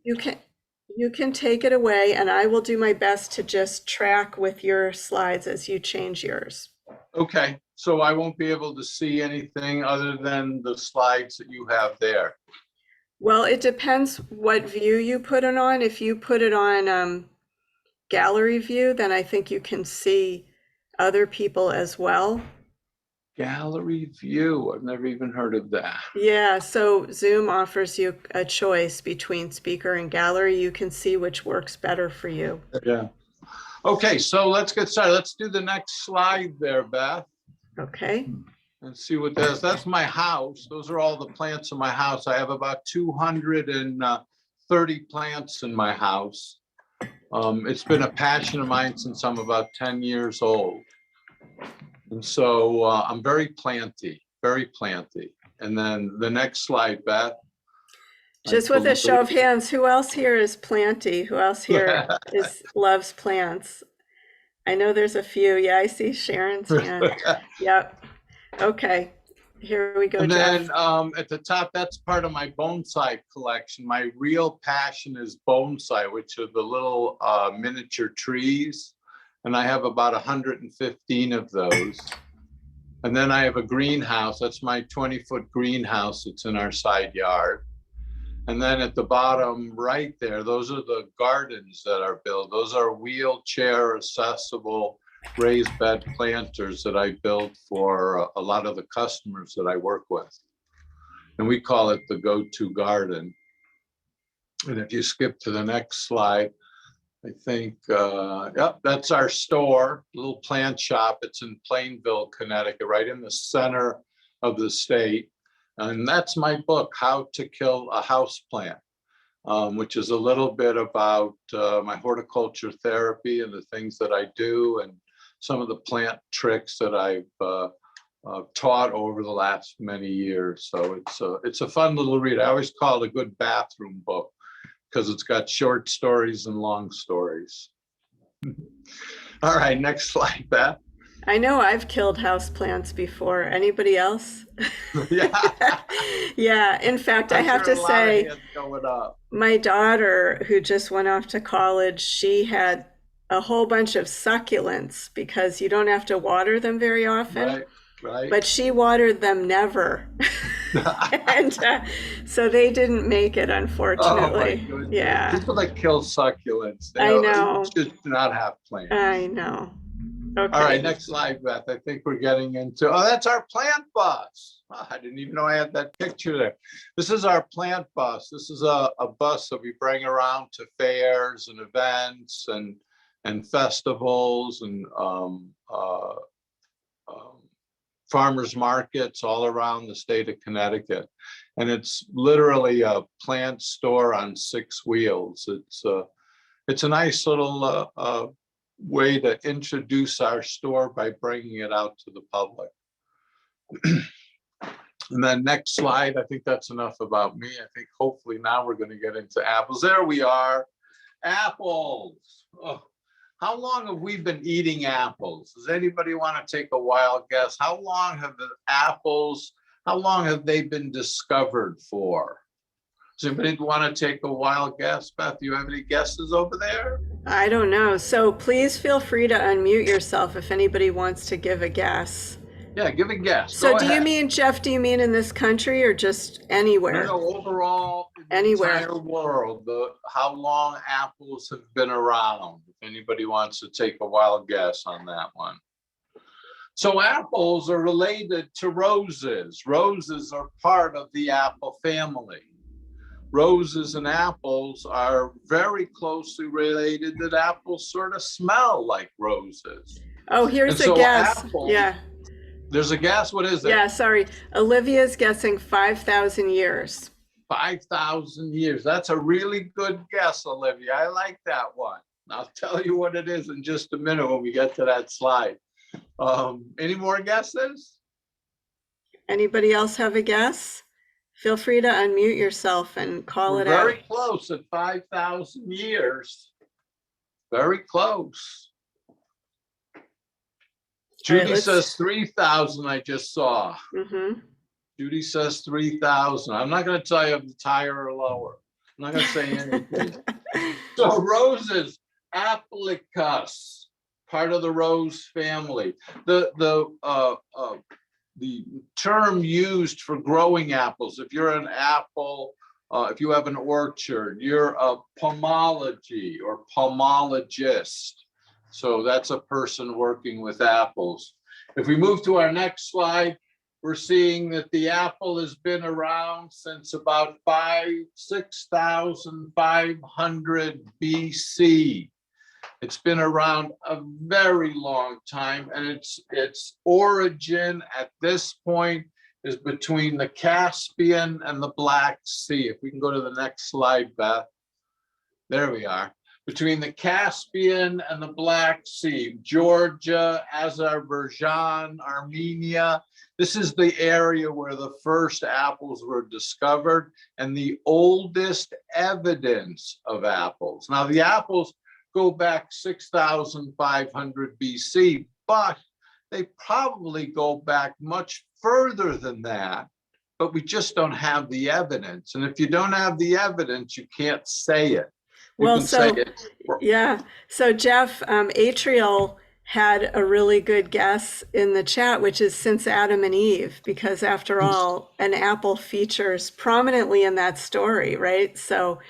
You can you can take it away, and I will do my best to just track with your slides as you change yours. Okay, so I won't be able to see anything other than the slides that you have there. Well, it depends what view you put it on. If you put it on gallery view, then I think you can see other people as well. Gallery view, I've never even heard of that. Yeah, so Zoom offers you a choice between speaker and gallery. You can see which works better for you. Yeah. Okay, so let's get started. Let's do the next slide there, Beth. Okay. And see what that is. That's my house. Those are all the plants in my house. I have about 230 plants in my house. It's been a passion of mine since I'm about 10 years old. And so I'm very planty, very planty. And then the next slide, Beth. Just with a show of hands, who else here is planty? Who else here loves plants? I know there's a few. Yeah, I see Sharon's hand. Yep. Okay. Here we go, and Jeff. then at the top, that's part of my bonsai collection. My real passion is bonsai, which are the little miniature trees. And I have about 115 of those. And then I have a greenhouse. That's my 20-foot greenhouse. It's in our side yard. And then at the bottom right there, those are the gardens that are built. Those are wheelchair accessible raised bed planters that I built for a lot of the customers that I work with. And we call it the go-to garden. And if you skip to the next slide, I think, yep, that's our store, little plant shop. It's in Plainville, Connecticut, right in the center of the state. And that's my book, How to Kill a Houseplant, which is a little bit about my horticulture therapy and the things that I do and some of the plant tricks that I've taught over the last many years. So it's a fun little read. I always call it a good bathroom book because it's got short stories and long stories. All right, next slide, Beth. I know I've killed houseplants before. Anybody else? Yeah. Yeah. In fact, I have to say, my daughter, who just went off to college, she had a whole bunch of succulents because you don't have to water them very often. Right. But she watered them never. And so they didn't make it, unfortunately. Oh, yeah. People that kill succulents, I know. Just do not have plants. I know. Okay. All right, next slide, Beth. I think we're getting into, oh, that's our plant bus. Oh, I didn't even know I had that picture there. This is our plant bus. This is a bus that we bring around to fairs and events and festivals and farmers markets all around the state of Connecticut. And it's literally a plant store on 6 wheels. It's a nice little way to introduce our store by bringing it out to the public. And then next slide, I think that's enough about me. I think hopefully now we're going to get into apples. There we are, apples. Oh, how long have we been eating apples? Does anybody want to take a wild guess? How long have the apples, how long have they been discovered for? Does anybody want to take a wild guess? Beth, do you have any guesses over there? I don't know. So please feel free to unmute yourself if anybody wants to give a guess. Yeah, give a guess. So do you mean, Jeff, do you mean in this country or just anywhere? No, overall, in anywhere. The entire world, how long apples have been around. If anybody wants to take a wild guess on that one. So apples are related to roses. Roses are part of the apple family. Roses and apples are very closely related, that apples sort of smell like roses. Oh, here's a guess. Apples, yeah. There's a guess. What is it? Yeah, sorry. Olivia's guessing 5,000 years. 5,000 years. That's a really good guess, Olivia. I like that one. I'll tell you what it is in just a minute when we get to that slide. Any more guesses? Anybody else have a guess? Feel free to unmute yourself and call it out. Very close at 5,000 years. Very close. Judy says 3,000, I just saw. Mm-hmm. Judy says 3,000. I'm not going to tell you if it's higher or lower. I'm not gonna say anything. So roses, Apolycus, part of the rose family. The term used for growing apples, if you're an apple, if you have an orchard, you're a pomology or pomologist. So that's a person working with apples. If we move to our next slide, we're seeing that the apple has been around since about 6,500 BC. It's been around a very long time, and its origin at this point is between the Caspian and the Black Sea. If we can go to the next slide, Beth. There we are. Between the Caspian and the Black Sea, Georgia, Azerbaijan, Armenia. This is the area where the first apples were discovered and the oldest evidence of apples. Now, the apples go back 6,500 BC, but they probably go back much further than that, but we just don't have the evidence. And if you don't have the evidence, you can't say it. Well, so yeah, so Jeff, Atrial had a really good guess in the chat, which is since Adam and Eve, because after all, an apple features prominently in that story, right? So,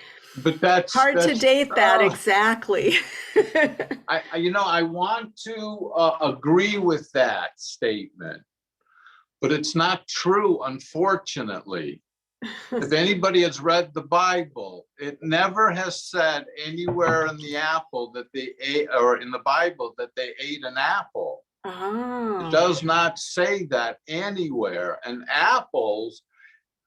but that's hard to date that exactly. I want to agree with that statement, but it's not true, unfortunately. If anybody has read the Bible, it never has said anywhere in the apple that they ate, or in the Bible that they ate an apple. Oh. It does not say that anywhere. And apples,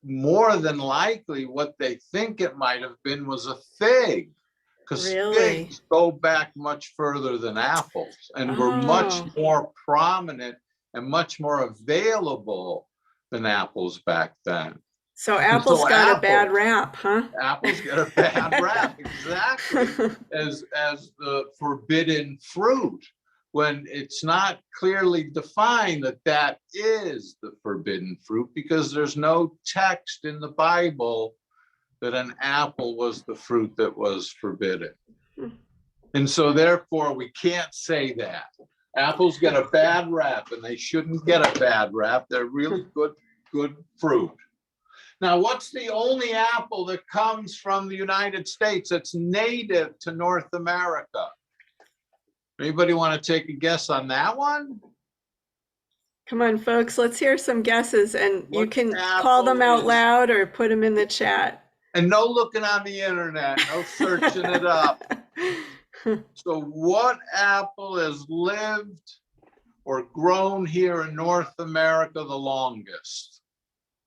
more than likely, what they think it might have been was a fig, because figs go back much further than apples and were much more prominent and much more available than apples back then. So apples got a bad rap, huh? Apples got a bad rap, exactly, as the forbidden fruit, when it's not clearly defined that that is the forbidden fruit, because there's no text in the Bible that an apple was the fruit that was forbidden. And so therefore we can't say that. Apples get a bad rap, and they shouldn't get a bad rap. They're really good fruit. Now, what's the only apple that comes from the United States that's native to North America? Anybody want to take a guess on that one? Come on, folks, let's hear some guesses, and you can call them out loud or put them in the chat. And no looking on the internet, no searching it up. So what apple has lived or grown here in North America the longest?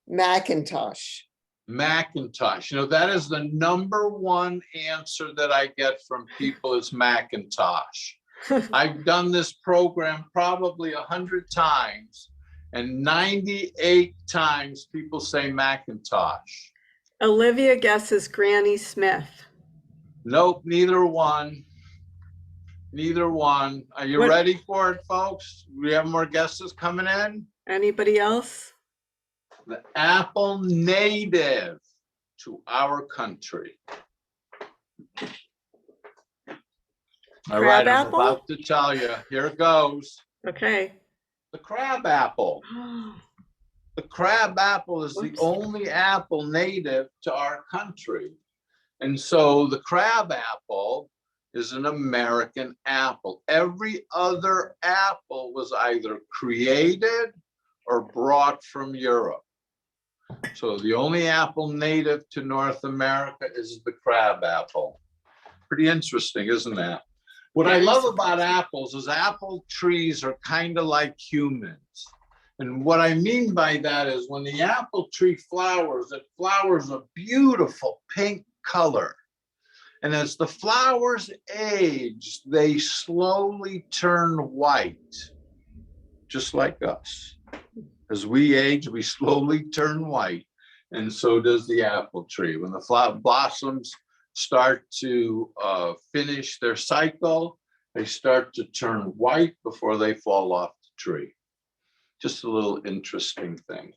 Macintosh. Macintosh. You know, that is the number one answer that I get from people is Macintosh. I've done this program probably 100 times, and 98 times people say Macintosh. Olivia guesses Granny Smith. Nope, neither one. Neither one. Are you ready for it, folks? We have more guesses coming in. Anybody else? The apple native to our country. All right, I'm about to tell you. Here it goes. Okay. The crab apple. The crab apple is the only apple native to our country. And so the crab apple is an American apple. Every other apple was either created or brought from Europe. So the only apple native to North America is the crab apple. Pretty interesting, isn't that? What I love about apples is apple trees are kind of like humans. And what I mean by that is when the apple tree flowers, it flowers a beautiful pink color. And as the flowers age, they slowly turn white, just like us. As we age, we slowly turn white, and so does the apple tree. When the flower blossoms start to finish their cycle, they start to turn white before they fall off the tree. Just a little interesting thing.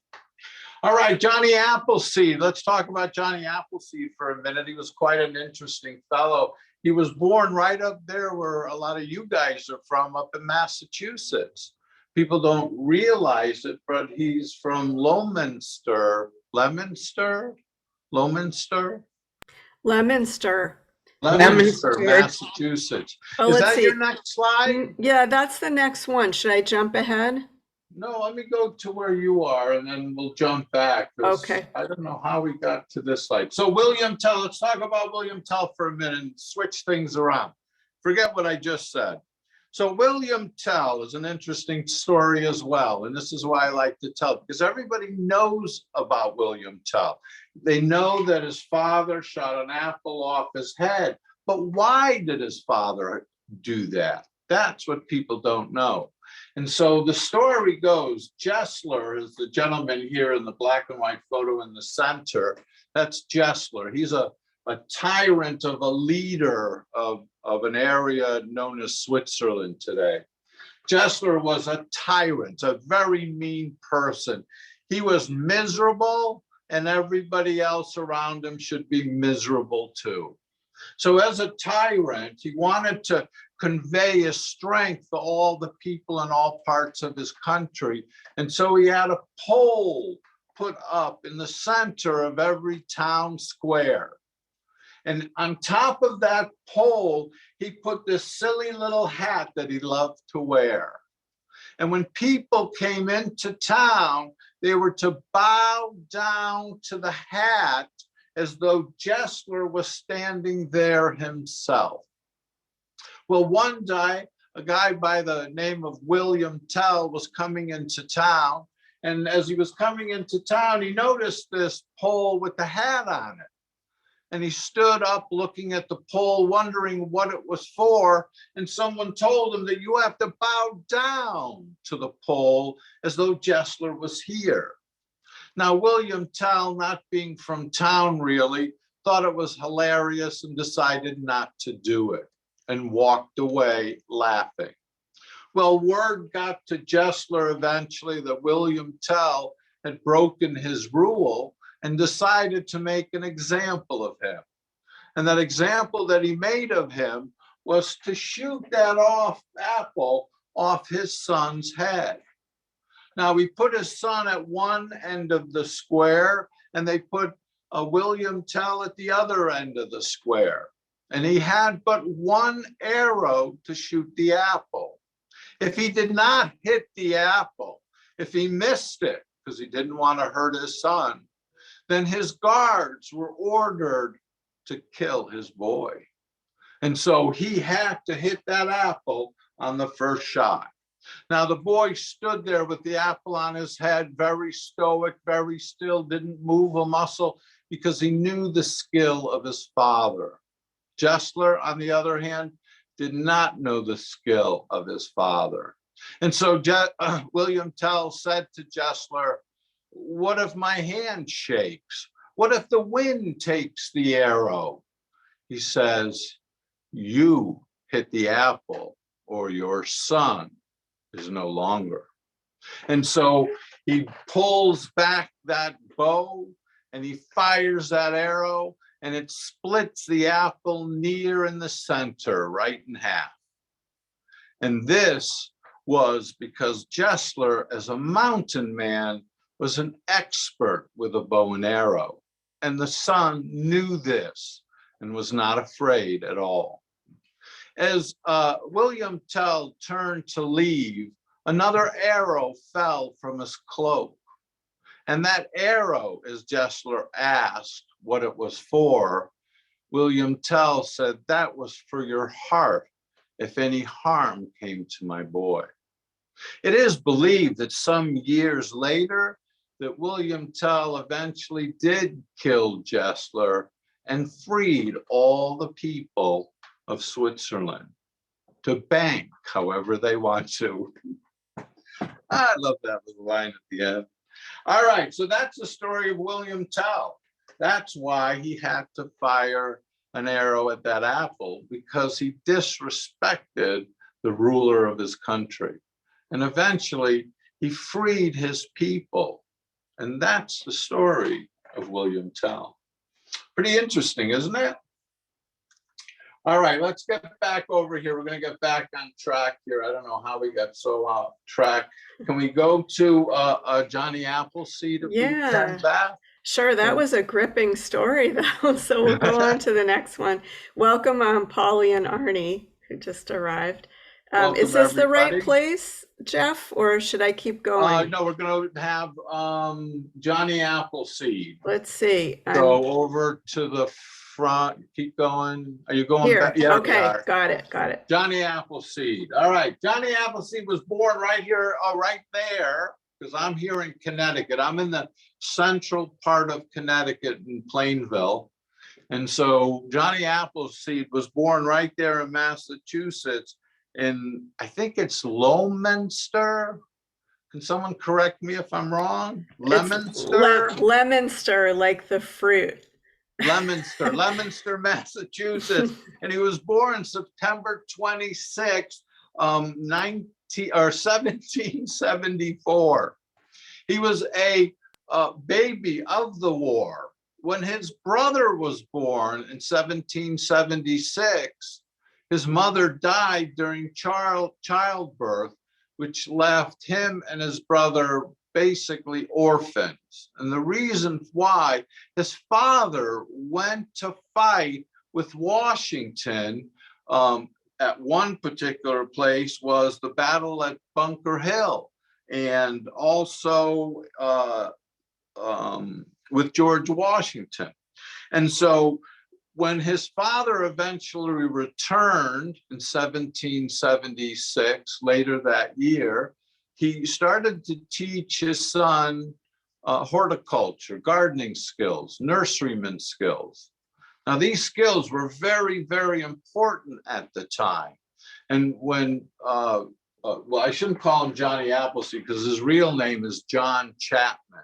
All right, Johnny Appleseed. Let's talk about Johnny Appleseed for a minute. He was quite an interesting fellow. He was born right up there where a lot of you guys are from, up in Massachusetts. People don't realize it, but he's from Leominster, Leominster, Leominster. Leominster, Leominster. Massachusetts. Oh, Is let's that see. your next slide? Yeah, that's the next one. Should I jump ahead? No, let me go to where you are and then we'll jump back. 'Cause Okay. I don't know how we got to this slide. So William Tell, let's talk about William Tell for a minute and switch things around. Forget what I just said. So William Tell is an interesting story as well. And this is why I like to tell, because everybody knows about William Tell. They know that his father shot an apple off his head. But why did his father do that? That's what people don't know. And so the story goes, Jessler is the gentleman here in the black and white photo in the center. That's Jessler. He's a tyrant of a leader of an area known as Switzerland today. Jessler was a tyrant, a very mean person. He was miserable, and everybody else around him should be miserable too. So as a tyrant, he wanted to convey his strength to all the people in all parts of his country. And so he had a pole put up in the center of every town square. And on top of that pole, he put this silly little hat that he loved to wear. And when people came into town, they were to bow down to the hat as though Jessler was standing there himself. Well, one day, a guy by the name of William Tell was coming into town. And as he was coming into town, he noticed this pole with the hat on it. And he stood up looking at the pole, wondering what it was for. And someone told him that you have to bow down to the pole as though Jessler was here. Now, William Tell, not being from town really, thought it was hilarious and decided not to do it and walked away laughing. Well, word got to Jessler eventually that William Tell had broken his rule and decided to make an example of him. And that example that he made of him was to shoot that apple off his son's head. Now, we put his son at one end of the square, and they put William Tell at the other end of the square. And he had but one arrow to shoot the apple. If he did not hit the apple, if he missed it, because he didn't want to hurt his son, then his guards were ordered to kill his boy. And so he had to hit that apple on the first shot. Now, the boy stood there with the apple on his head, very stoic, very still, didn't move a muscle because he knew the skill of his father. Jessler, on the other hand, did not know the skill of his father. And so William Tell said to Jessler, what if my hand shakes? What if the wind takes the arrow? He says, you hit the apple or your son is no longer. And so he pulls back that bow and he fires that arrow and it splits the apple near in the center, right in half. And this was because Jessler, as a mountain man, was an expert with a bow and arrow. And the son knew this and was not afraid at all. As William Tell turned to leave, another arrow fell from his cloak. And that arrow, as Jessler asked what it was for, William Tell said, that was for your heart, if any harm came to my boy. It is believed that some years later, that William Tell eventually did kill Jessler and freed all the people of Switzerland to bank however they want to. I love that little line at the end. All right, so that's the story of William Tell. That's why he had to fire an arrow at that apple, because he disrespected the ruler of his country. And eventually he freed his people. And that's the story of William Tell. Pretty interesting, isn't it? All right, let's get back over here. We're going to get back on track here. I don't know how we got so off track. Can we go to Johnny Appleseed if we can back? Sure, that was a gripping story, though. So we'll go on to the next one. Welcome, Polly and Arnie, who just arrived. Welcome, is this the right everybody. place, Jeff, or should I keep going? No, we're going to have Johnny Appleseed. Let's see. So over to the front. Keep going. Are you going Here. back? Yeah, okay, got it. Johnny Appleseed. All right, Johnny Appleseed was born right here, right there, because I'm here in Connecticut. I'm in the central part of Connecticut in Plainville. And so Johnny Appleseed was born right there in Massachusetts in, I think it's Leominster. Can someone correct me if I'm wrong? Leominster? Leominster, like the fruit. Leominster, Massachusetts. And he was born September 26, 1774. He was a baby of the war. When his brother was born in 1776, his mother died during childbirth, which left him and his brother basically orphans. And the reason why, his father went to fight with Washington at one particular place was the battle at Bunker Hill, and also with George Washington. And so when his father eventually returned in 1776, later that year, he started to teach his son horticulture, gardening skills, nurseryman skills. Now, these skills were very, very important at the time. And when, well, I shouldn't call him Johnny Appleseed because his real name is John Chapman.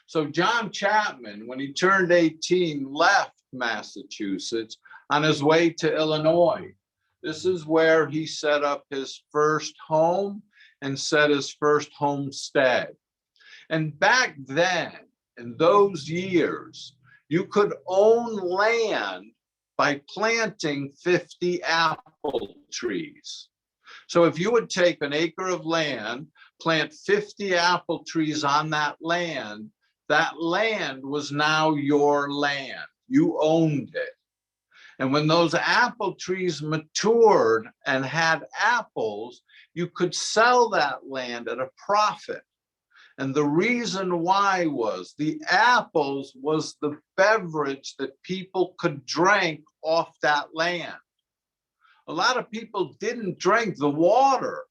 So John Chapman, when he turned 18, left Massachusetts on his way to Illinois. This is where he set up his first home and set his first homestead. And back then, in those years, you could own land by planting 50 apple trees. So if you would take an acre of land, plant 50 apple trees on that land was now your land. You owned it. And when those apple trees matured and had apples, you could sell that land at a profit. And the reason why was the apples was the beverage that people could drink off that land. A lot of people didn't drink the water.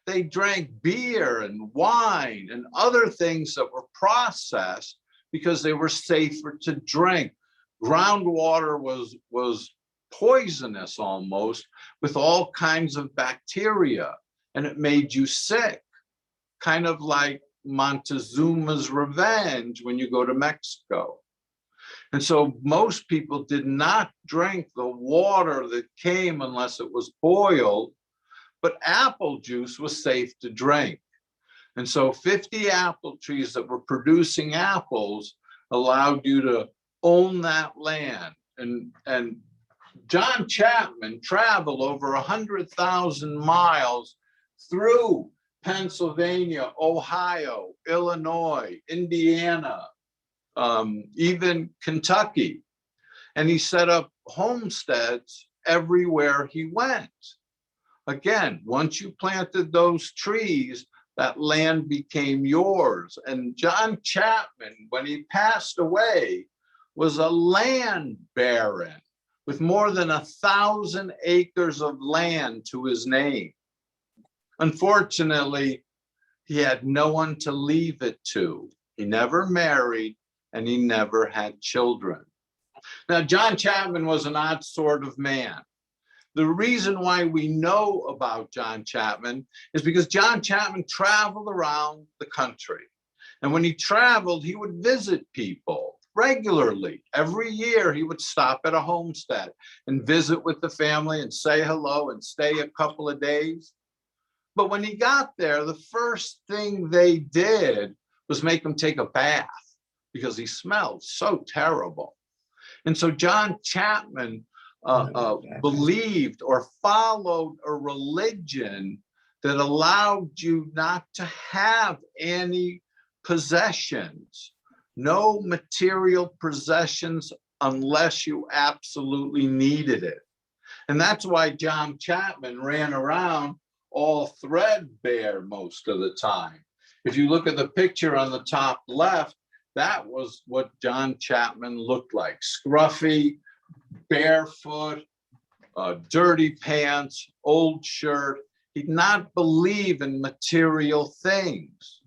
They drank beer and wine and other things that were processed because they were safer to drink. Groundwater was poisonous almost, with all kinds of bacteria, and it made you sick, kind of like Montezuma's Revenge when you go to Mexico. And so most people did not drink the water that came unless it was boiled, but apple juice was safe to drink. And so 50 apple trees that were producing apples allowed you to own that land. And John Chapman traveled over 100,000 miles through Pennsylvania, Ohio, Illinois, Indiana, even Kentucky. And he set up homesteads everywhere he went. Again, once you planted those trees, that land became yours. And John Chapman, when he passed away, was a land baron with more than 1,000 acres of land to his name. Unfortunately, he had no one to leave it to. He never married and he never had children. Now, John Chapman was an odd sort of man. The reason why we know about John Chapman is because John Chapman traveled around the country. And when he traveled, he would visit people regularly. Every year, he would stop at a homestead and visit with the family and say hello and stay a couple of days. But when he got there, the first thing they did was was make him take a bath because he smelled so terrible. And so John Chapman believed or followed a religion that allowed you not to have any possessions, no material possessions unless you absolutely needed it. And that's why John Chapman ran around all threadbare most of the time. If you look at the picture on the top left, that was what John Chapman looked like. Scruffy, barefoot, dirty pants, old shirt. He did not believe in material things.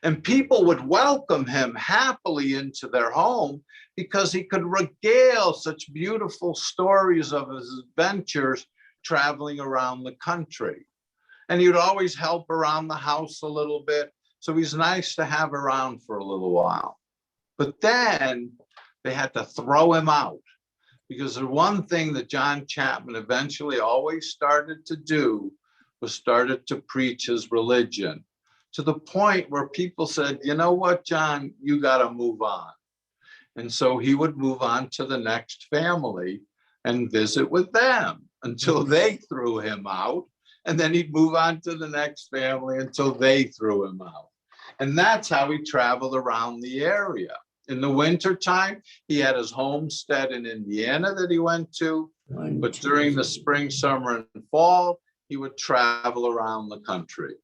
And people would welcome him happily into their home because he could regale such beautiful stories of his adventures traveling around the country. And he would always help around the house a little bit. So he's nice to have around for a little while. But then they had to throw him out, because the one thing that John Chapman eventually always started to do was started to preach his religion, to the point where people said, you know what, John, you got to move on. And so he would move on to the next family and visit with them until they threw him out. And then he'd move on to the next family until they threw him out. And that's how he traveled around the area. In the wintertime, he had his homestead in Indiana that he went to. But during the spring, summer, and fall, he would travel around the country.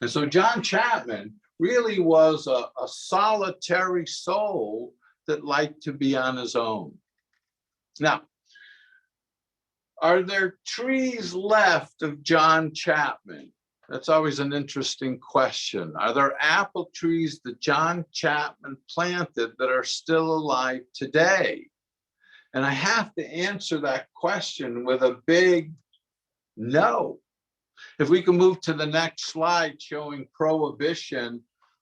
And so John Chapman really was a solitary soul that liked to be on his own. Now, are there trees left of John Chapman? That's always an interesting question. Are there apple trees that John Chapman planted that are still alive today? And I have to answer that question with a big no. If we can move to the next slide showing Prohibition,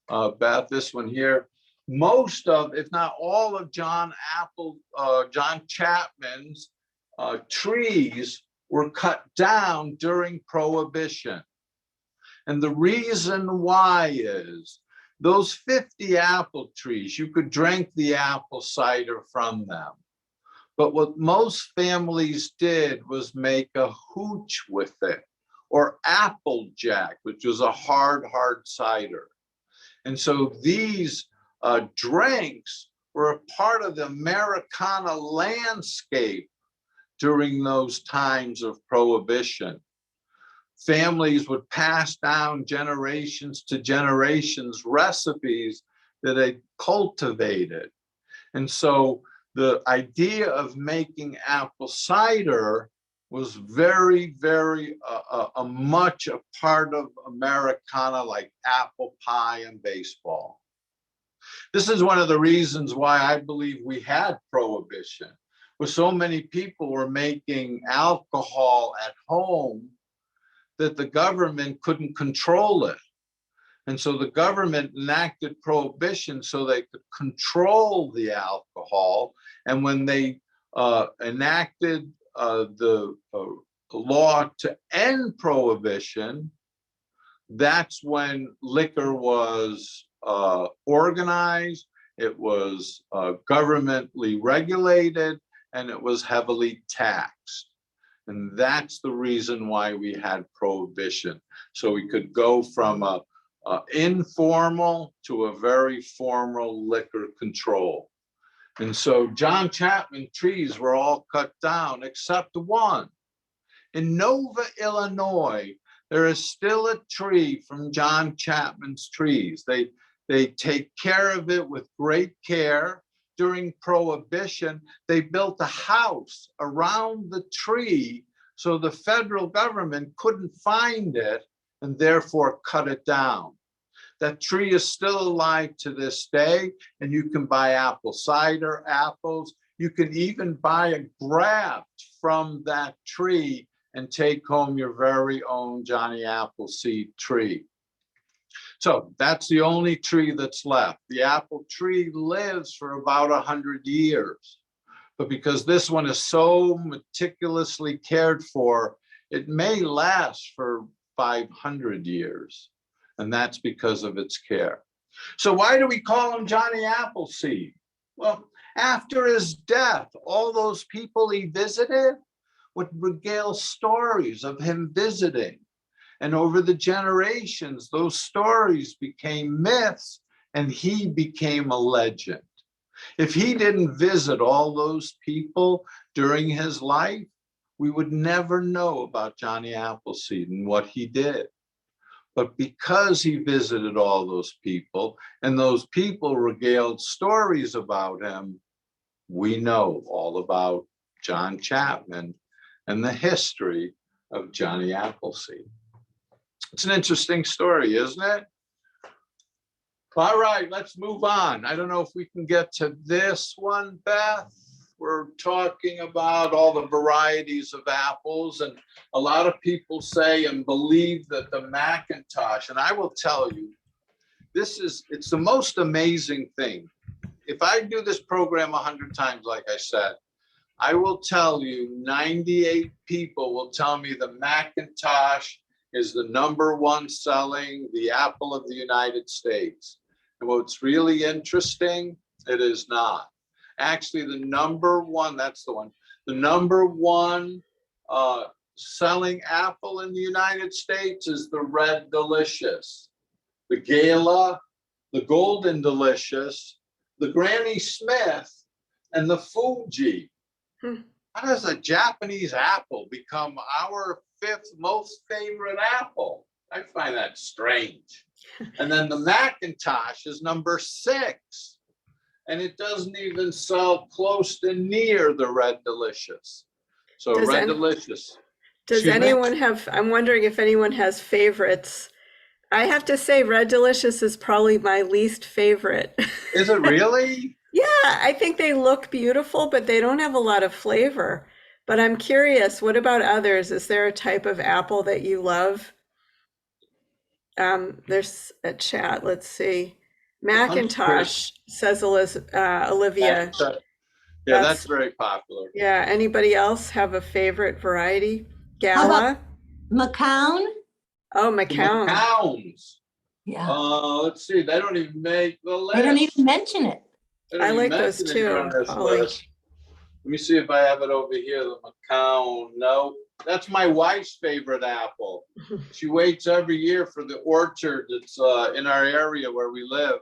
Beth, this one here, most of, if not all of John Chapman's trees were cut down during Prohibition. And the reason why is those 50 apple trees, you could drink the apple cider from them. But what most families did was make a hooch with it, or Applejack, which was a hard cider. And so these drinks were a part of the Americana landscape during those times of Prohibition. Families would pass down generations to generations recipes that they cultivated. And so the idea of making apple cider was very, very much a part of Americana, like apple pie and baseball. This is one of the reasons why I believe we had Prohibition, where so many people were making alcohol at home that the government couldn't control it. And so the government enacted Prohibition so they could control the alcohol. And when they enacted the law to end Prohibition, that's when liquor was organized, it was governmentally regulated, and it was heavily taxed. And that's the reason why we had Prohibition. So we could go from a informal to a very formal liquor control. And so John Chapman trees were all cut down except one. In Nova, Illinois, there is still a tree from John Chapman's trees. They take care of it with great care. During Prohibition, they built a house around the tree so the federal government couldn't find it and therefore cut it down. That tree is still alive to this day, and you can buy apple cider, apples. You can even buy a graft from that tree and take home your very own Johnny Appleseed tree. So that's the only tree that's left. The apple tree lives for about 100 years. But because this one is so meticulously cared for, it may last for 500 years. And that's because of its care. So why do we call him Johnny Appleseed? Well, after his death, all those people he visited would regale stories of him visiting. And over the generations, those stories became myths and he became a legend. If he didn't visit all those people during his life, we would never know about Johnny Appleseed and what he did. But because he visited all those people and those people regaled stories about him, we know all about John Chapman and the history of Johnny Appleseed. It's an interesting story, isn't it? All right, let's move on. I don't know if we can get to this one, Beth. We're talking about all the varieties of apples, and a lot of people say and believe that the Macintosh, and I will tell you, it's the most amazing thing. If I do this program 100 times, like I said, I will tell you 98 people will tell me the Macintosh is the #1 selling the apple of the United States. And what's really interesting, it is not. Actually, the #1, that's the one, the #1 selling apple in the United States is the Red Delicious, the Gala, the Golden Delicious, the Granny Smith, and the Fuji. How does a Japanese apple become our 5th most favorite apple? I find that strange. And then the Macintosh is #6. And it doesn't even sell close to near the Red Delicious. So Red Delicious. Does anyone have, I'm wondering if anyone has favorites. I have to say Red Delicious is probably my least favorite. Is it really? Yeah, I think they look beautiful, but they don't have a lot of flavor. But I'm curious, what about others? Is there a type of apple that you love? There's a chat, let's see. Macintosh, says Olivia. Yeah, that's very popular. Yeah, anybody else have a favorite variety? Gala? McCown? Oh, McCown. McCowns. Yeah. Let's see, they don't even make the list. They don't even mention it. I like those too, Holly. Let me see if I have it over here, the McCown. No, that's my wife's favorite apple. She waits every year for the orchard that's in our area where we live.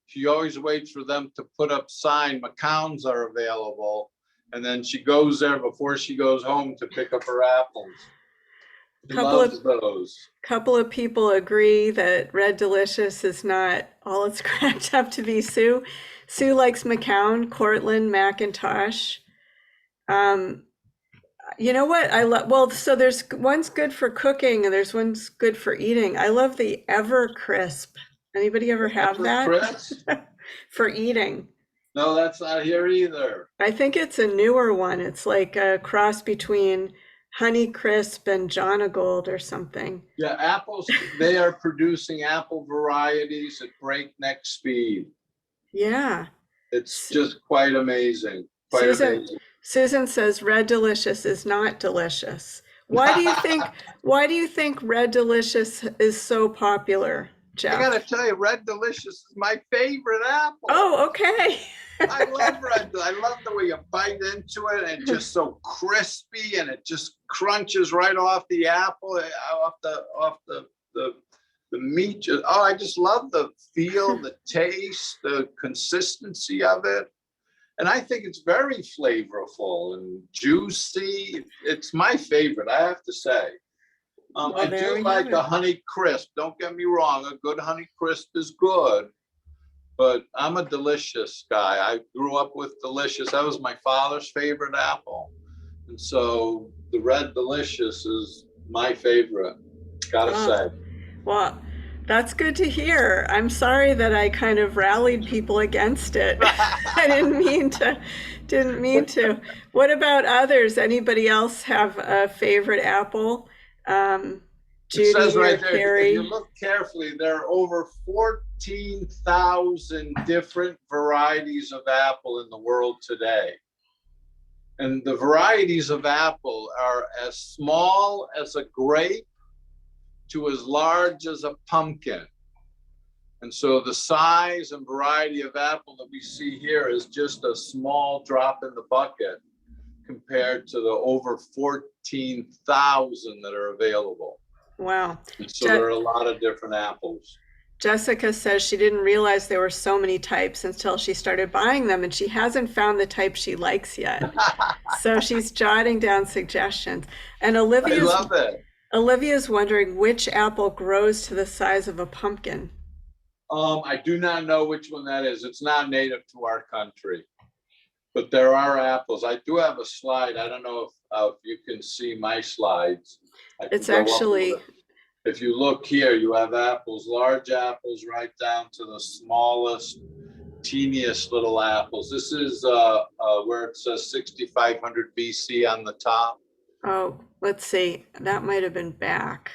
She always waits for them to put up sign, McCowns are available. And then she goes there before she goes home to pick up her apples. She loves those. Couple of people agree that Red Delicious is not all it's cracked up to be. Sue likes McCown, Cortland, Macintosh. You know what I love? Well, so there's one's good for cooking and there's one's good for eating. I love the Evercrisp. Anybody ever have that? For eating. No, that's not here either. I think it's a newer one. It's like a cross between Honeycrisp and Jonagold or something. Yeah, apples, they are producing apple varieties at breakneck speed. Yeah. It's just quite amazing. Susan says Red Delicious is not delicious. Why do you think Red Delicious is so popular, Jeff? I gotta tell you, Red Delicious is my favorite apple. Oh, okay. I love I love the way you bite into it and it's just so crispy and it just crunches right off the apple, off the meat. I just love the feel, the taste, the consistency of it. And I think it's very flavorful and juicy. It's my favorite, I have to say. I do like a Honey Crisp. Don't get me wrong, a good Honey Crisp is good. But I'm a Delicious guy. I grew up with Delicious. That was my father's favorite apple. And so the Red Delicious is my favorite, gotta say. Well, that's good to hear. I'm sorry that I kind of rallied people against it. I didn't mean to. What about others? Anybody else have a favorite apple? Judy, it says right there, Carrie. if you look carefully, there are over 14,000 different varieties of apple in the world today. And the varieties of apple are as small as a grape to as large as a pumpkin. And so the size and variety of apple that we see here is just a small drop in the bucket compared to the over 14,000 that are available. Wow. And so there are a lot of different apples. Jessica says she didn't realize there were so many types until she started buying them, and she hasn't found the type she likes yet. So she's jotting down suggestions. And I love it. Olivia's wondering which apple grows to the size of a pumpkin. I do not know which one that is. It's not native to our country, but there are apples. I do have a slide. I don't know if you can see my slides. It's actually, if you look here, you have apples, large apples, right down to the smallest, teeniest little apples. This is where it says 6,500 BC on the top. oh, let's see, that might have been back.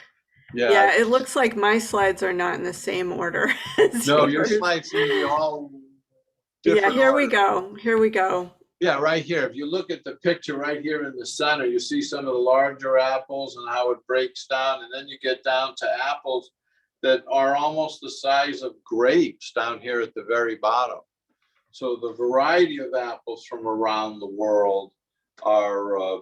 Yeah, Yeah, it looks like my slides are not in the same order as no, your yours. slides seem to be all Yeah, different. here we order. go. Here we go. Yeah, right here. If you look at the picture right here in the center, you see some of the larger apples and how it breaks down. And then you get down to apples that are almost the size of grapes down here at the very bottom. So the variety of apples from around the world are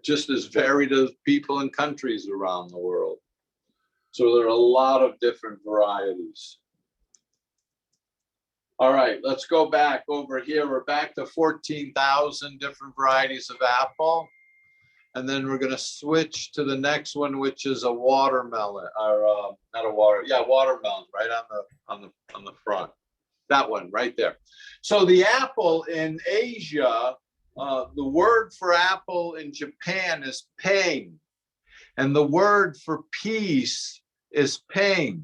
just as varied as people and countries around the world. So there are a lot of different varieties. All right, let's go back over here. We're back to 14,000 different varieties of apple. And then we're gonna switch to the next one, which is a watermelon, or watermelon, right on the front. That one right there. So the apple in Asia, the word for apple in Japan is peng. And the word for peace is peng.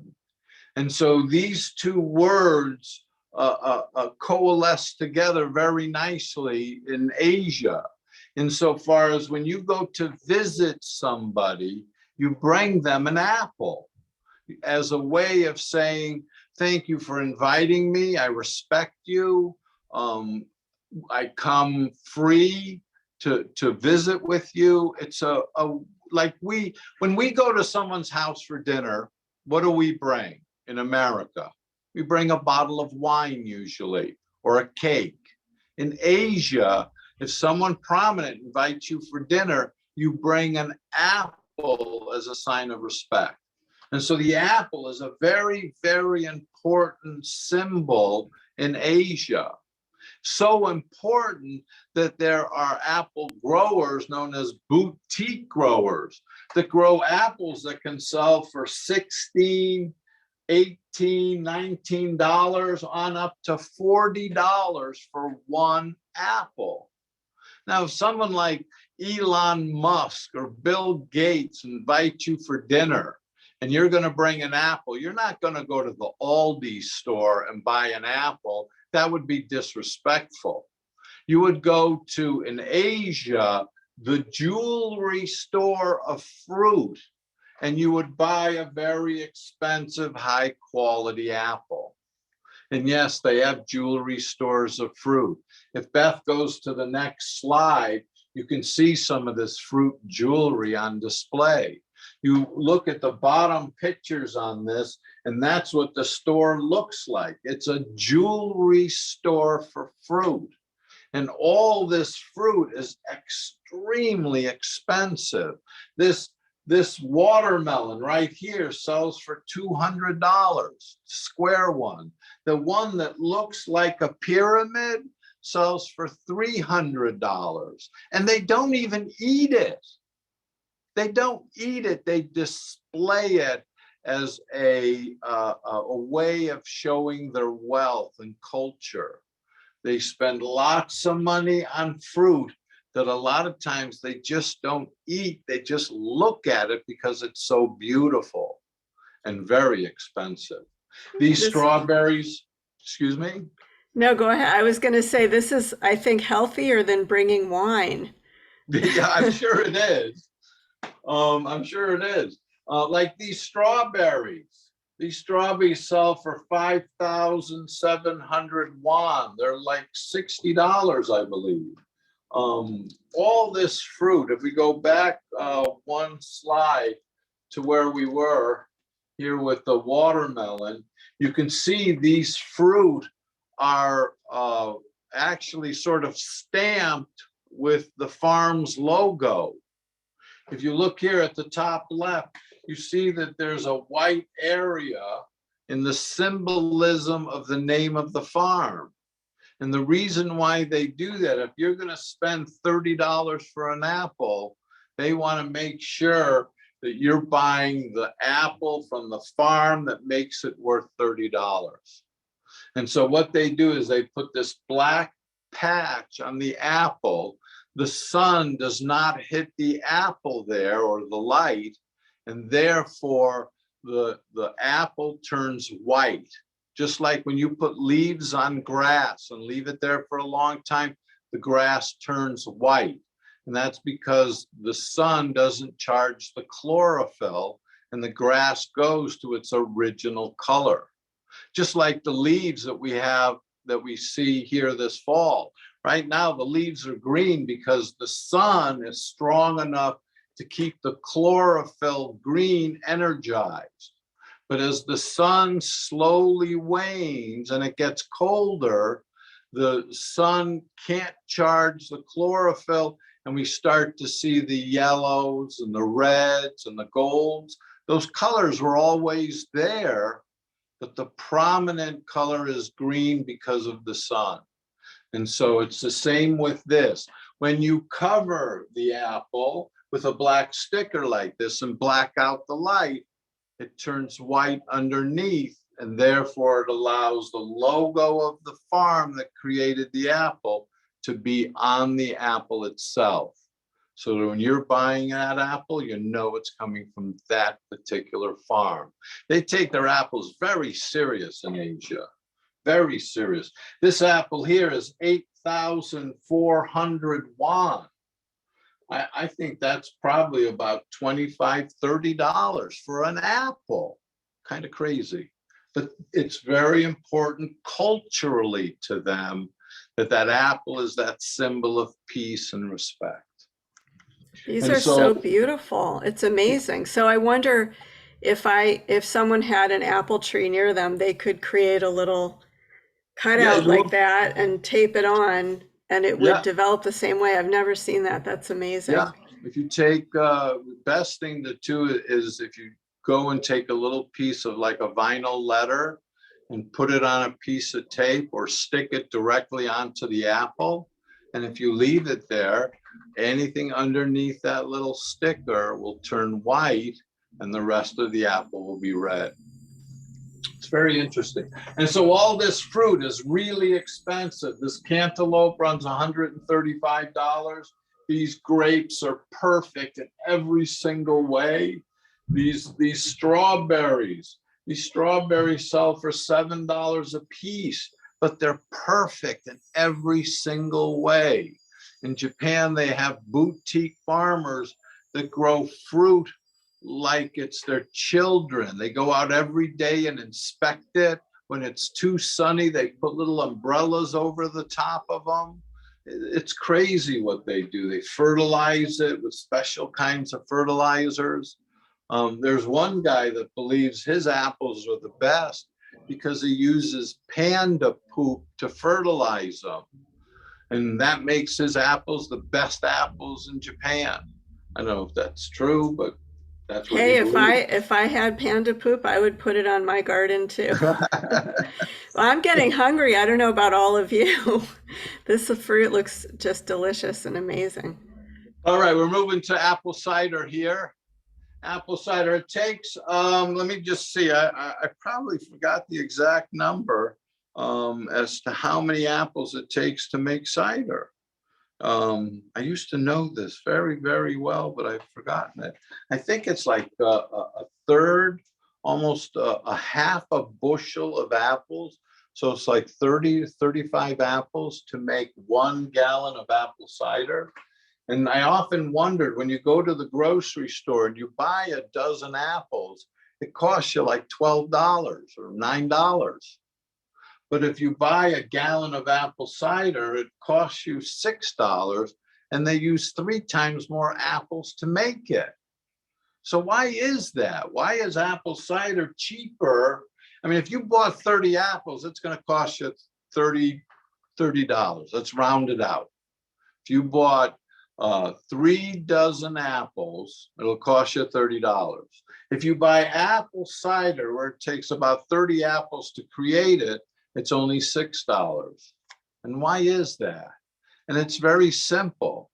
And so these two words coalesce together very nicely in Asia, insofar as when you go to visit somebody, you bring them an apple as a way of saying, thank you for inviting me, I respect you, I come free to visit with you. It's like when we go to someone's house for dinner, what do we bring in America? We bring a bottle of wine usually, or a cake. In Asia, if someone prominent invites you for dinner, you bring an apple as a sign of respect. And so the apple is a very, very important symbol in Asia. So important that there are apple growers known as boutique growers that grow apples that can sell for $16, $18, $19 on up to $40 for one apple. Now, if someone like Elon Musk or Bill Gates invite you for dinner and you're going to bring an apple, you're not going to go to the Aldi store and buy an apple. That would be disrespectful. You would go to, in Asia, the jewelry store of fruit, and you would buy a very expensive, high quality apple. And yes, they have jewelry stores of fruit. If Beth goes to the next slide, you can see some of this fruit jewelry on display. You look at the bottom pictures on this, and that's what the store looks like. It's a jewelry store for fruit. And all this fruit is extremely expensive. This watermelon right here sells for $200, square one. The one that looks like a pyramid sells for $300. And they don't even eat it. They don't eat it. They display it as a way of showing their wealth and culture. They spend lots of money on fruit that a lot of times they just don't eat. They just look at it because it's so beautiful and very expensive. These strawberries, excuse me? No, go ahead. I was going to say, this is, I think, healthier than bringing wine. Yeah, I'm sure it is. I'm sure it is. Like these strawberries sell for 5,700 won. They're like $60, I believe. All this fruit, if we go back one slide to where we were, here with the watermelon, you can see these fruit are actually sort of stamped with the farm's logo. If you look here at the top left, you see that there's a white area in the symbolism of the name of the farm. And the reason why they do that, if you're going to spend $30 for an apple, they want to make sure that you're buying the apple from the farm that makes it worth $30. And so what they do is they put this black patch on the apple. The sun does not hit the apple there, or the light, and therefore the apple turns white. Just like when you put leaves on grass and leave it there for a long time, the grass turns white. And that's because the sun doesn't charge the chlorophyll and the grass goes to its original color. Just like the leaves that we have, that we see here this fall. Right now, the leaves are green because the sun is strong enough to keep the chlorophyll green energized. But as the sun slowly wanes and it gets colder, the sun can't charge the chlorophyll, and we start to see the yellows and the reds and the golds. Those colors were always there, but the prominent color is green because of the sun. And so it's the same with this. When you cover the apple with a black sticker like this and black out the light, it turns white underneath, and therefore it allows the logo of the farm that created the apple to be on the apple itself. So that when you're buying that apple, you know it's coming from that particular farm. They take their apples very serious in Asia, very serious. This apple here is 8,400 won. I think that's probably about $25, $30 for an apple. Kind of crazy. But it's very important culturally to them that that apple is that symbol of peace and respect. These And are so- so beautiful. It's amazing. So I wonder if someone had an apple tree near them, they could create a little cutout like that and tape it on, and it would develop the same way. I've never seen that. That's amazing. Yeah, if you take, the best thing to do is if you go and take a little piece of like a vinyl letter and put it on a piece of tape or stick it directly onto the apple. And if you leave it there, anything underneath that little sticker will turn white and the rest of the apple will be red. It's very interesting. And so all this fruit is really expensive. This cantaloupe runs $135. These grapes are perfect in every single way. These strawberries sell for $7 a piece, but they're perfect in every single way. In Japan, they have boutique farmers that grow fruit like it's their children. They go out every day and inspect it. When it's too sunny, they put little umbrellas over the top of them. It's crazy what they do. They fertilize it with special kinds of fertilizers. There's one guy that believes his apples are the best because he uses panda poop to fertilize them. And that makes his apples the best apples in Japan. I don't know if that's true, but that's what Hey, he believes. if I had panda poop, I would put it on my garden too. Well, I'm getting hungry. I don't know about all of you. This fruit looks just delicious and amazing. All right, we're moving to apple cider here. Apple cider, it takes, let me just see, I probably forgot the exact number as to how many apples it takes to make cider. I used to know this very, very well, but I've forgotten it. I think it's like a third, almost a half a bushel of apples. So it's like 30 to 35 apples to make 1 gallon of apple cider. And I often wondered, when you go to the grocery store and you buy a dozen apples, it costs you like $12 or $9. But if you buy a gallon of apple cider, it costs you $6, and they use 3 times more apples to make it. So why is that? Why is apple cider cheaper? I mean, if you bought 30 apples, it's going to cost you $30. Let's round it out. If you bought 3 dozen apples, it'll cost you $30. If you buy apple cider, where it takes about 30 apples to create it, it's only $6. And why is that? And it's very simple.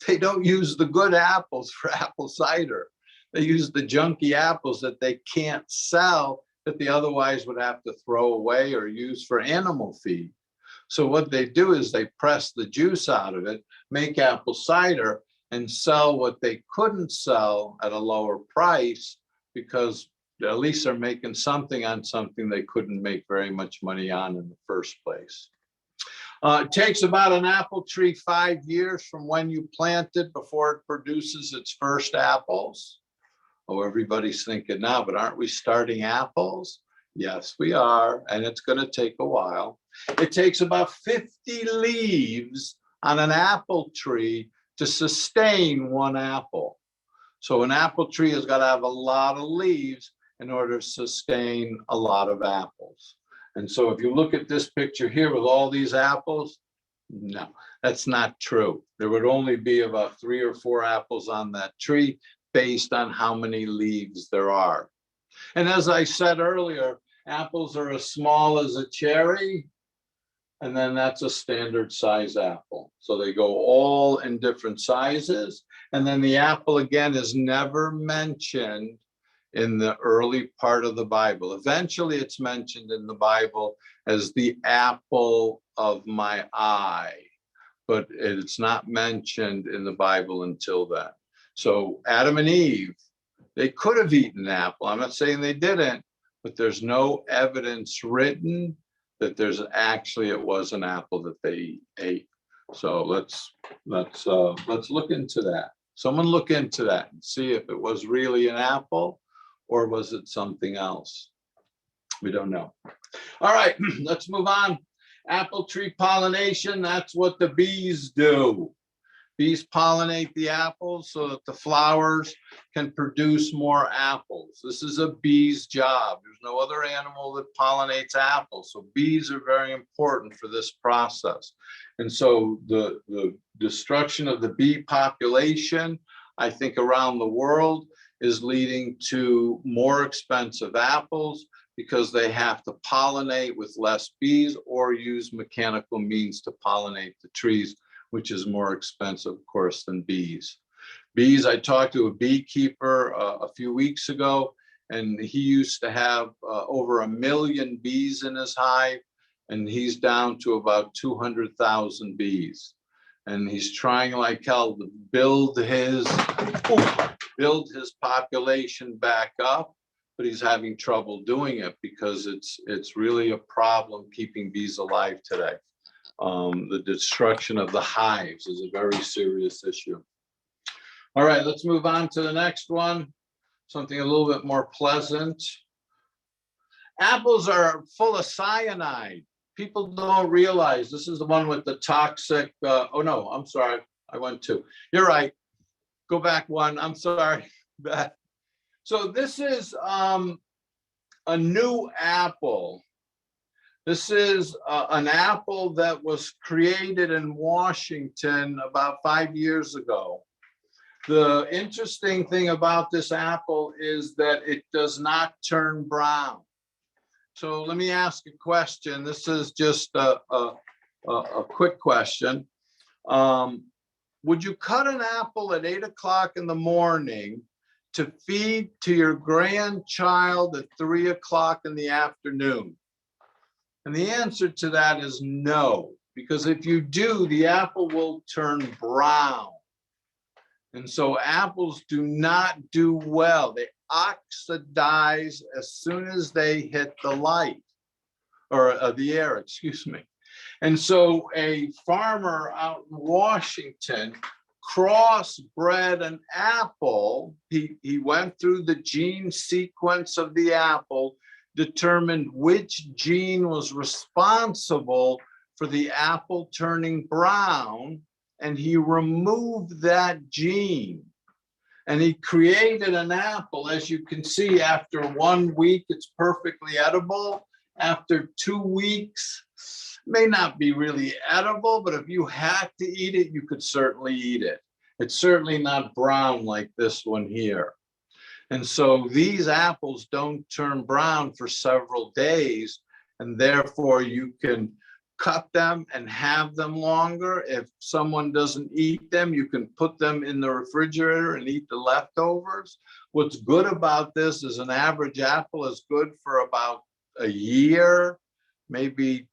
They don't use the good apples for apple cider. They use the junky apples that they can't sell, that they otherwise would have to throw away or use for animal feed. So what they do is they press the juice out of it, make apple cider, and sell what they couldn't sell at a lower price, because at least they're making something on something they couldn't make very much money on in the first place. It takes about an apple tree 5 years from when you plant it before it produces its first apples. Oh, everybody's thinking now, but aren't we starting apples? Yes, we are, and it's going to take a while. It takes about 50 leaves on an apple tree to sustain one apple. So an apple tree has got to have a lot of leaves in order to sustain a lot of apples. And so if you look at this picture here with all these apples, no, that's not true. There would only be about 3 or 4 apples on that tree based on how many leaves there are. And as I said earlier, apples are as small as a cherry, and then that's a standard size apple. So they go all in different sizes. And then the apple, again, is never mentioned in the early part of the Bible. Eventually, it's mentioned in the Bible as the apple of my eye, but it's not mentioned in the Bible until then. So Adam and Eve, they could have eaten an apple. I'm not saying they didn't, but there's no evidence written that there's actually it was an apple that they ate. So let's look into that. Someone look into that and see if it was really an apple or was it something else. We don't know. All right, let's move on. Apple tree pollination, that's what the bees do. Bees pollinate the apples so that the flowers can produce more apples. This is a bee's job. There's no other animal that pollinates apples. So bees are very important for this process. And so the destruction of the bee population, I think around the world, is leading to more expensive apples because they have to pollinate with less bees or use mechanical means to pollinate the trees, which is more expensive, of course, than bees. Bees, I talked to a beekeeper a few weeks ago, and he used to have over 1 million bees in his hive, and he's down to about 200,000 bees. And he's trying like hell to build his population back up, but he's having trouble doing it because it's really a problem keeping bees alive today. The destruction of the hives is a very serious issue. All right, let's move on to the next one, something a little bit more pleasant. Apples are full of cyanide. People don't realize this is the one with the toxic, oh no, I'm sorry, I went 2. You're right, go back 1, I'm sorry. So this is a new apple. This is an apple that was created in Washington about 5 years ago. The interesting thing about this apple is that it does not turn brown. So let me ask a question. This is just a quick question. Would you cut an apple at 8 o'clock in the morning to feed to your grandchild at 3 o'clock in the afternoon? And the answer to that is no, because if you do, the apple will turn brown. And so apples do not do well. They oxidize as soon as they hit the light, or the air, excuse me. And so a farmer out in Washington crossbred an apple. He went through the gene sequence of the apple, determined which gene was responsible for the apple turning brown, and he removed that gene. And he created an apple. As you can see, after 1 week, it's perfectly edible. After 2 weeks, may not be really edible, but if you had to eat it, you could certainly eat it. It's certainly not brown like this one here. And so these apples don't turn brown for several days, and therefore you can cut them and have them longer. If someone doesn't eat them, you can put them in the refrigerator and eat the leftovers. What's good about this is an average apple is good for about a year, maybe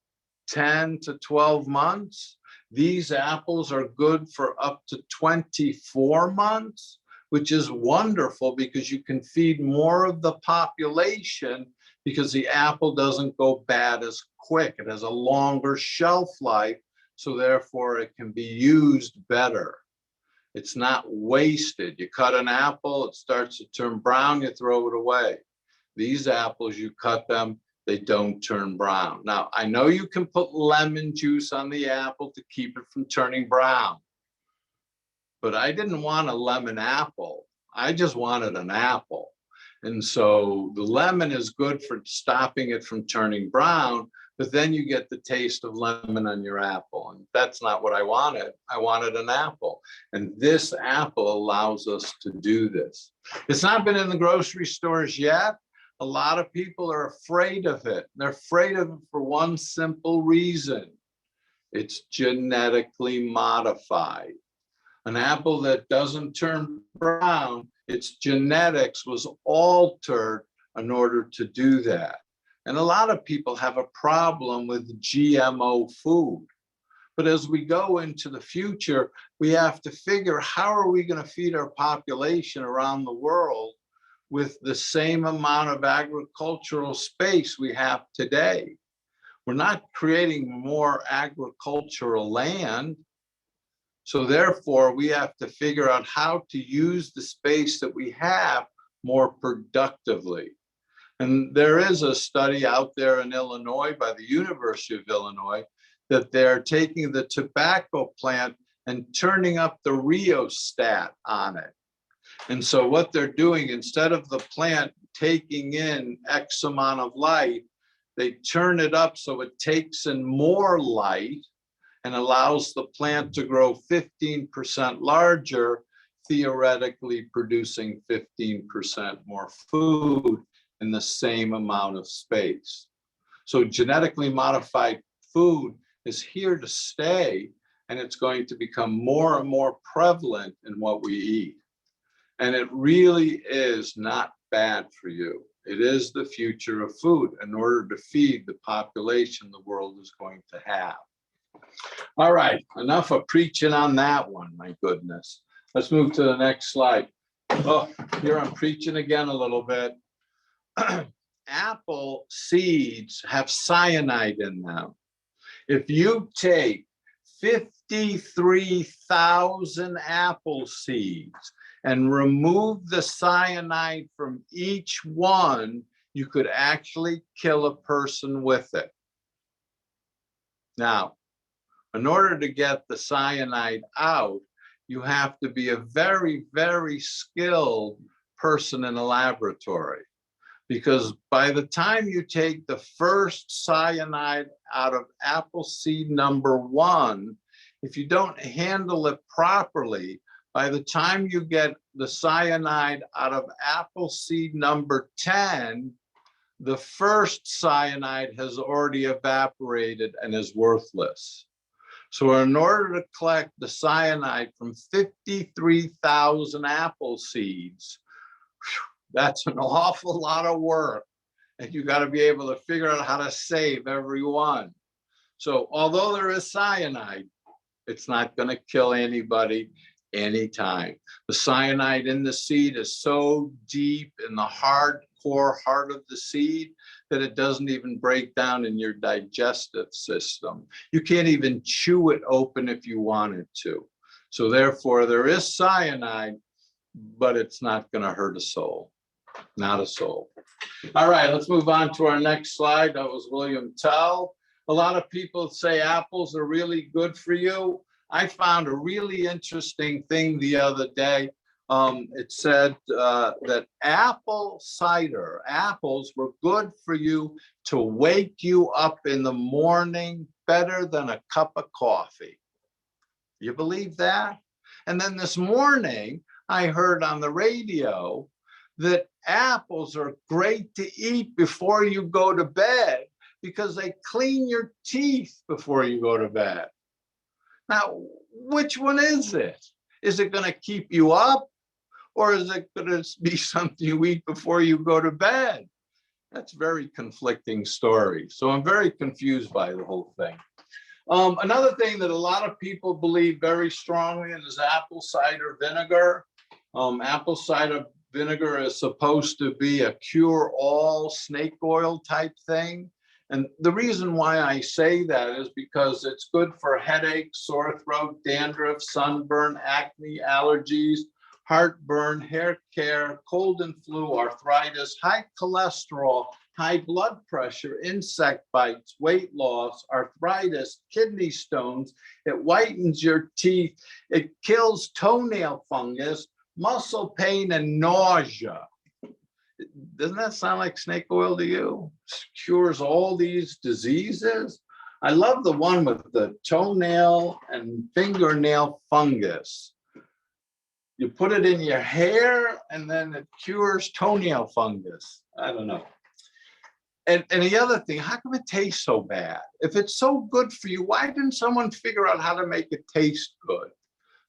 10 to 12 months. These apples are good for up to 24 months, which is wonderful because you can feed more of the population because the apple doesn't go bad as quick. It has a longer shelf life, so therefore it can be used better. It's not wasted. You cut an apple, it starts to turn brown, you throw it away. These apples, you cut them, they don't turn brown. Now, I know you can put lemon juice on the apple to keep it from turning brown, but I didn't want a lemon apple. I just wanted an apple. And so the lemon is good for stopping it from turning brown, but then you get the taste of lemon on your apple. And that's not what I wanted. I wanted an apple. And this apple allows us to do this. It's not been in the grocery stores yet. A lot of people are afraid of it. They're afraid of it for one simple reason. It's genetically modified. An apple that doesn't turn brown, its genetics was altered in order to do that. And a lot of people have a problem with GMO food. But as we go into the future, we have to figure, how are we going to feed our population around the world with the same amount of agricultural space we have today? We're not creating more agricultural land. So therefore, we have to figure out how to use the space that we have more productively. And there is a study out there in Illinois by the University of Illinois that they're taking the tobacco plant and turning up the rheostat on it. And so what they're doing, instead of the plant taking in X amount of light, they turn it up so it takes in more light and allows the plant to grow 15% larger, theoretically producing 15% more food in the same amount of space. So genetically modified food is here to stay, and it's going to become more and more prevalent in what we eat. And it really is not bad for you. It is the future of food in order to feed the population the world is going to have. All right, enough of preaching on that one, my goodness. Let's move to the next slide. Oh, here I'm preaching again a little bit. Apple seeds have cyanide in them. If you take 53,000 apple seeds and remove the cyanide from each one, you could actually kill a person with it. Now, in order to get the cyanide out, you have to be a very, very skilled person in a laboratory. Because by the time you take the first cyanide out of apple seed number 1, if you don't handle it properly, by the time you get the cyanide out of apple seed number 10, the first cyanide has already evaporated and is worthless. So in order to collect the cyanide from 53,000 apple seeds, that's an awful lot of work. And you got to be able to figure out how to save every one. So although there is cyanide, it's not going to kill anybody anytime. The cyanide in the seed is so deep in the hardcore heart of the seed that it doesn't even break down in your digestive system. You can't even chew it open if you wanted to. So therefore, there is cyanide, but it's not going to hurt a soul. Not a soul. All right, let's move on to our next slide. That was William Tell. A lot of people say apples are really good for you. I found a really interesting thing the other day. it said that apple cider, apples were good for you to wake you up in the morning better than a cup of coffee. You believe that? And then this morning, I heard on the radio that apples are great to eat before you go to bed because they clean your teeth before you go to bed. Now, which one is it? Is it going to keep you up, or is it going to be something you eat before you go to bed? That's very conflicting story. So I'm very confused by the whole thing. Another thing that a lot of people believe very strongly in is apple cider vinegar. Apple cider vinegar is supposed to be a cure-all snake oil type thing. And the reason why I say that is because it's good for headaches, sore throat, dandruff, sunburn, acne, allergies, heartburn, hair care, cold and flu, arthritis, high cholesterol, high blood pressure, insect bites, weight loss, arthritis, kidney stones. It whitens your teeth. It kills toenail fungus, muscle pain, and nausea. Doesn't that sound like snake oil to you? Cures all these diseases. I love the one with the toenail and fingernail fungus. You put it in your hair and then it cures toenail fungus. I don't know. And the other thing, how come it tastes so bad? If it's so good for you, why didn't someone figure out how to make it taste good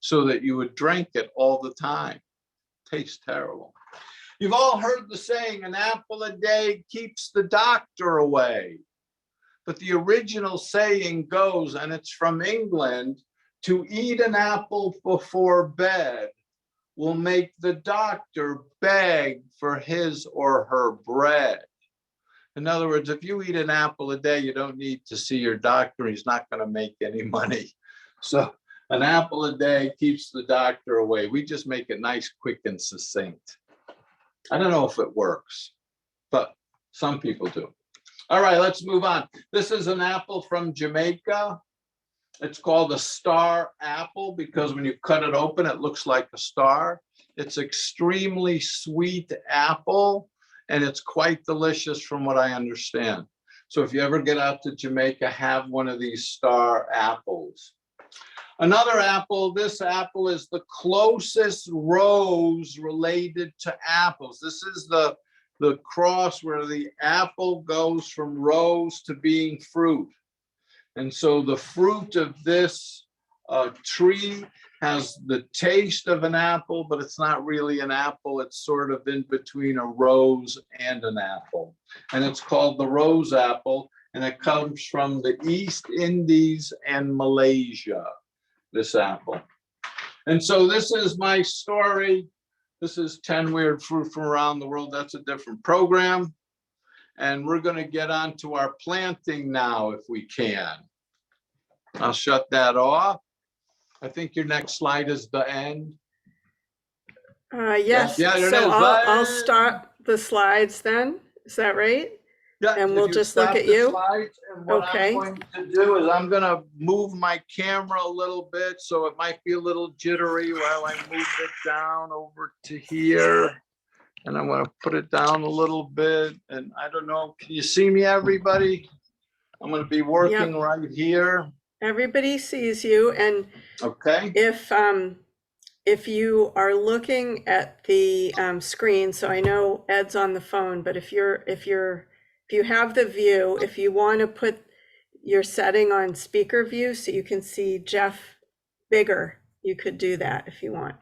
so that you would drink it all the time? Tastes terrible. You've all heard the saying, an apple a day keeps the doctor away. But the original saying goes, and it's from England, to eat an apple before bed will make the doctor beg for his or her bread. In other words, if you eat an apple a day, you don't need to see your doctor. He's not going to make any money. So an apple a day keeps the doctor away. We just make it nice, quick, and succinct. I don't know if it works, but some people do. All right, let's move on. This is an apple from Jamaica. It's called a star apple because when you cut it open, it looks like a star. It's extremely sweet apple, and it's quite delicious from what I understand. So if you ever get out to Jamaica, have one of these star apples. Another apple, this apple is the closest rose related to apples. This is the cross where the apple goes from rose to being fruit. And so the fruit of this tree has the taste of an apple, but it's not really an apple. It's sort of in between a rose and an apple. And it's called the rose apple, and it comes from the East Indies and Malaysia, this apple. And so this is my story. This is 10 Weird Fruit from Around the World. That's a different program. And we're going to get on to our planting now, if we can. I'll shut that off. I think your next slide is the end. Yes, Yeah, there it so is. I'll start the slides then. Is that right? Yeah, And if we'll you just look stop at the you? slides, and what Okay. I'm going to do is I'm going to move my camera a little bit, so it might be a little jittery while I move it down over to here. And I'm going to put it down a little bit. And I don't know, can you see me, everybody? I'm going to be working right here. Everybody sees you, and Okay. if you are looking at the screen, so I know Ed's on the phone, but if you have the view, if you want to put your setting on speaker view so you can see Jeff bigger, you could do that if you want.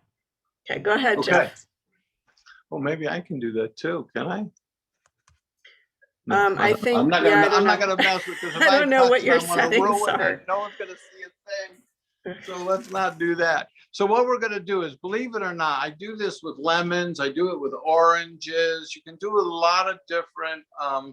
Okay, go ahead, Okay. Jeff. Well, maybe I can do that too. Can I? I think, I'm not gonna mess with this. If I don't know what your I'm gonna settings ruin are. it. No one's gonna see a thing. So let's not do that. So what we're gonna do is, believe it or not, I do this with lemons. I do it with oranges. You can do it with a lot of different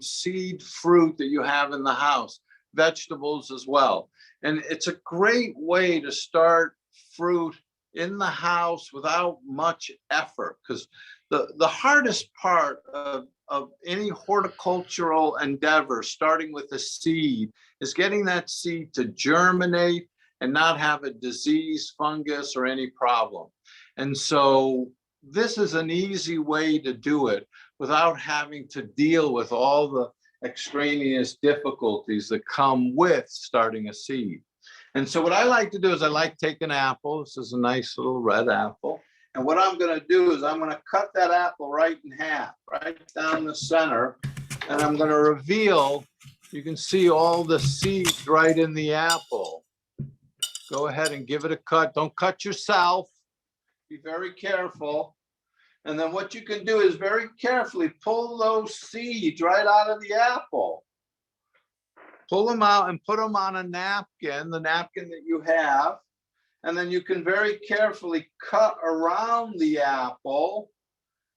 seed fruit that you have in the house, vegetables as well. And it's a great way to start fruit in the house without much effort, because the hardest part of any horticultural endeavor, starting with a seed, is getting that seed to germinate and not have a disease, fungus, or any problem. And so this is an easy way to do it without having to deal with all the extraneous difficulties that come with starting a seed. And so what I like to do is I like to take an apple. This is a nice little red apple. And what I'm going to do is I'm going to cut that apple right in half, right down the center. And I'm going to reveal, you can see all the seeds right in the apple. Go ahead and give it a cut. Don't cut yourself. Be very careful. And then what you can do is very carefully pull those seeds right out of the apple. Pull them out and put them on a napkin, the napkin that you have. And then you can very carefully cut around the apple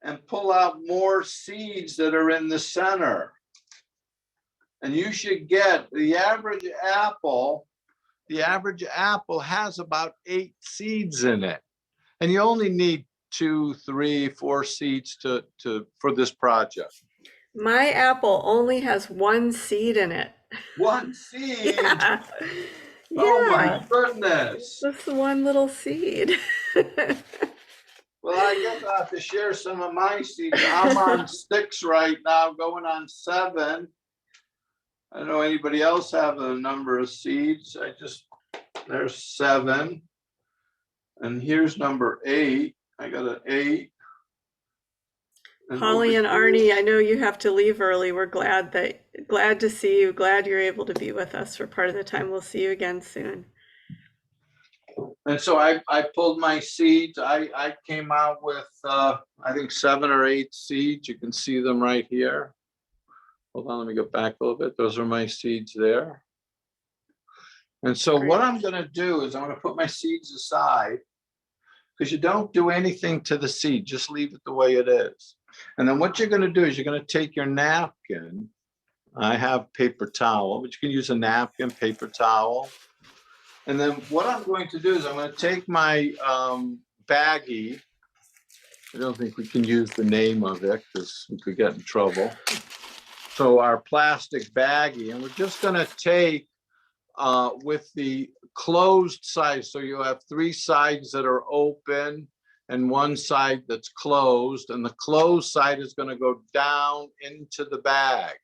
and pull out more seeds that are in the center. And you should get the average apple has about 8 seeds in it. And you only need 2, 3, 4 seeds for this project. My apple only has 1 seed in it. 1 seed? Yeah. Oh my Yeah. goodness. That's one little seed. Well, I guess I'll have to share some of my seeds. I'm on 6 right now, going on 7. I don't know anybody else have a number of seeds. There's 7. And here's number 8. I got an 8. Holly and Arnie, I know you have to leave early. We're glad to see you. Glad you're able to be with us for part of the time. We'll see you again soon. And so I pulled my seeds. I came out with, I think 7 or 8 seeds. You can see them right here. Hold on, let me go back a little bit. Those are my seeds there. And so what I'm going to do is I'm going to put my seeds aside, because you don't do anything to the seed. Just leave it the way it is. And then what you're going to do is you're going to take your napkin. I have paper towel, but you can use a napkin, paper towel. And then what I'm going to do is I'm going to take my baggie. I don't think we can use the name of it because we could get in trouble. So our plastic baggie, and we're just going to take with the closed side. So you have 3 sides that are open and 1 side that's closed, and the closed side is going to go down into the bag.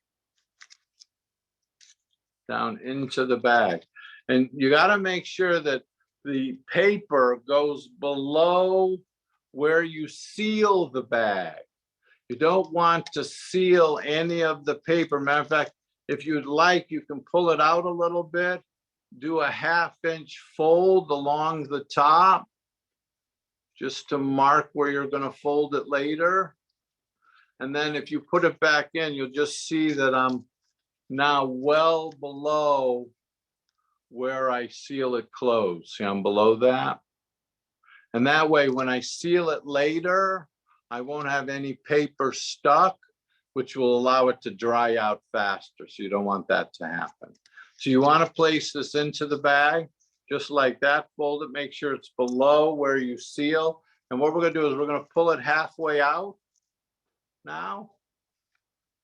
Down into the bag. And you got to make sure that the paper goes below where you seal the bag. You don't want to seal any of the paper. Matter of fact, if you'd like, you can pull it out a little bit, do a 1/2 inch fold along the top, just to mark where you're going to fold it later. And then if you put it back in, you'll just see that I'm now well below where I seal it closed. See, I'm below that. And that way, when I seal it later, I won't have any paper stuck, which will allow it to dry out faster. So you don't want that to happen. So you want to place this into the bag, just like that. Fold it, make sure it's below where you seal. And what we're going to do is we're going to pull it halfway out now.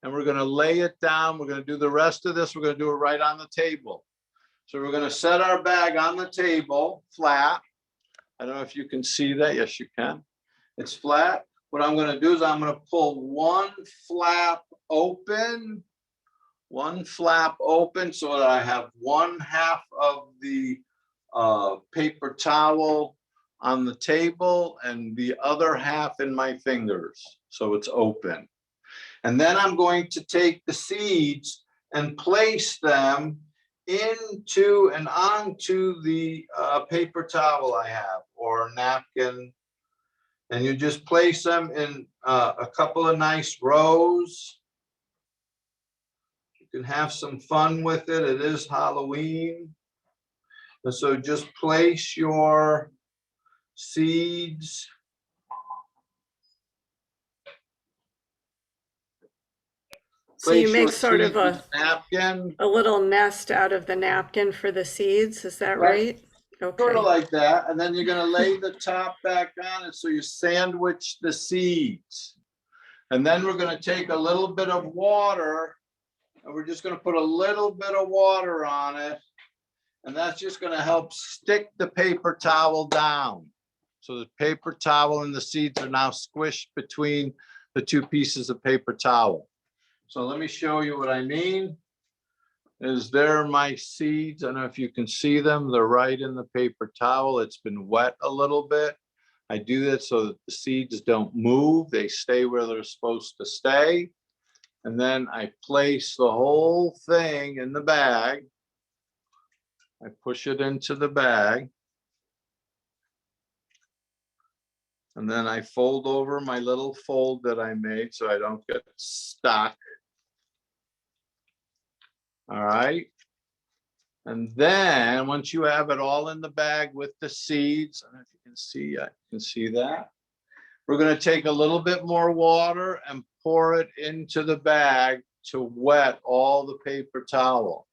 And we're going to lay it down. We're going to do the rest of this. We're going to do it right on the table. So we're going to set our bag on the table flat. I don't know if you can see that. Yes, you can. It's flat. What I'm going to do is I'm going to pull 1 flap open, 1 flap open, so that I have 1/2 of the paper towel on the table and the other half in my fingers. So it's open. And then I'm going to take the seeds and place them into and onto the paper towel I have, or napkin. And you just place them in a couple of nice rows. You can have some fun with it. It is Halloween. And so just place your seeds. So you make sort of a napkin. A little nest out of the napkin for the seeds, is that right? Okay. Sort of like that. And then you're going to lay the top back on it, so you sandwich the seeds. And then we're going to take a little bit of water, and we're just going to put a little bit of water on it. And that's just going to help stick the paper towel down. So the paper towel and the seeds are now squished between the two pieces of paper towel. So let me show you what I mean. Is there my seeds? I don't know if you can see them. They're right in the paper towel. It's been wet a little bit. I do that so that the seeds don't move. They stay where they're supposed to stay. And then I place the whole thing in the bag. I push it into the bag. And then I fold over my little fold that I made so I don't get stuck. All right. And then once you have it all in the bag with the seeds, I don't know if you can see, I can see that. We're going to take a little bit more water and pour it into the bag to wet all the paper towel.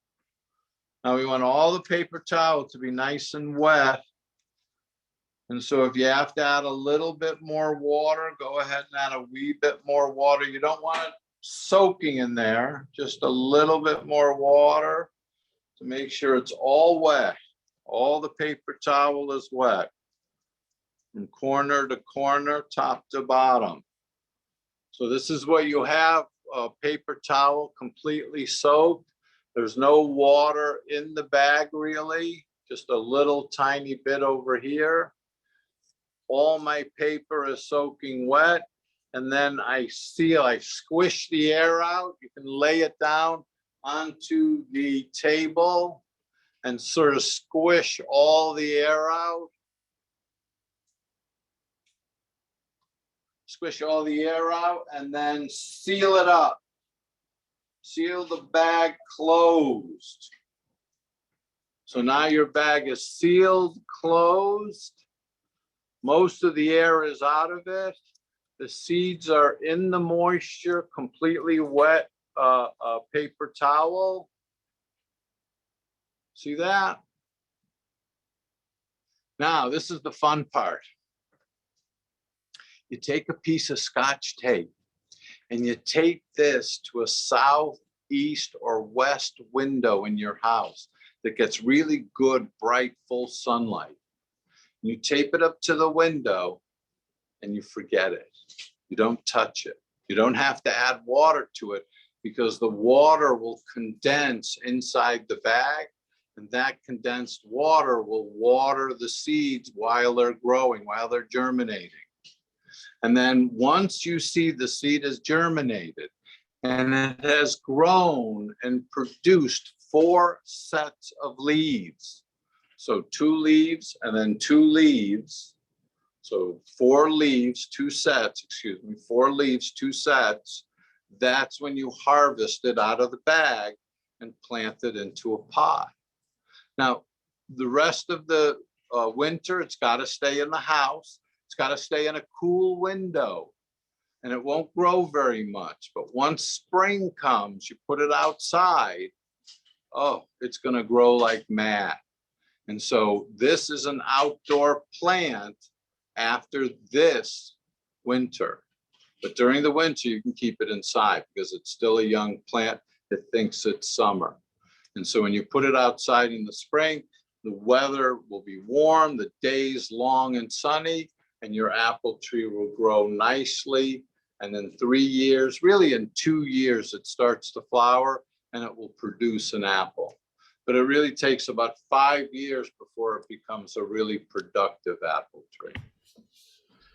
Now we want all the paper towel to be nice and wet. And so if you have to add a little bit more water, go ahead and add a wee bit more water. You don't want it soaking in there, just a little bit more water to make sure it's all wet. All the paper towel is wet from corner to corner, top to bottom. So this is what you have, a paper towel completely soaked. There's no water in the bag really, just a little tiny bit over here. All my paper is soaking wet. And then I squish the air out. You can lay it down onto the table and sort of squish all the air out. Squish all the air out and then seal it up. Seal the bag closed. So now your bag is sealed, closed. Most of the air is out of it. The seeds are in the moisture, completely wet paper towel. See that? Now, this is the fun part. You take a piece of Scotch tape and you tape this to a south, east, or west window in your house that gets really good, bright, full sunlight. You tape it up to the window and you forget it. You don't touch it. You don't have to add water to it because the water will condense inside the bag, and that condensed water will water the seeds while they're growing, while they're germinating. And then once you see the seed has germinated and it has grown and produced 4 sets of leaves, so 2 leaves and then 2 leaves, so 4 leaves, 2 sets, 4 leaves, 2 sets. That's when you harvest it out of the bag and plant it into a pot. Now, the rest of the winter, it's got to stay in the house. It's got to stay in a cool window and it won't grow very much. But once spring comes, you put it outside, oh, it's going to grow like mad. And so this is an outdoor plant after this winter. But during the winter, you can keep it inside because it's still a young plant that thinks it's summer. And so when you put it outside in the spring, the weather will be warm, the days long and sunny, and your apple tree will grow nicely. And in 3 years, really in 2 years, it starts to flower and it will produce an apple. But it really takes about 5 years before it becomes a really productive apple tree.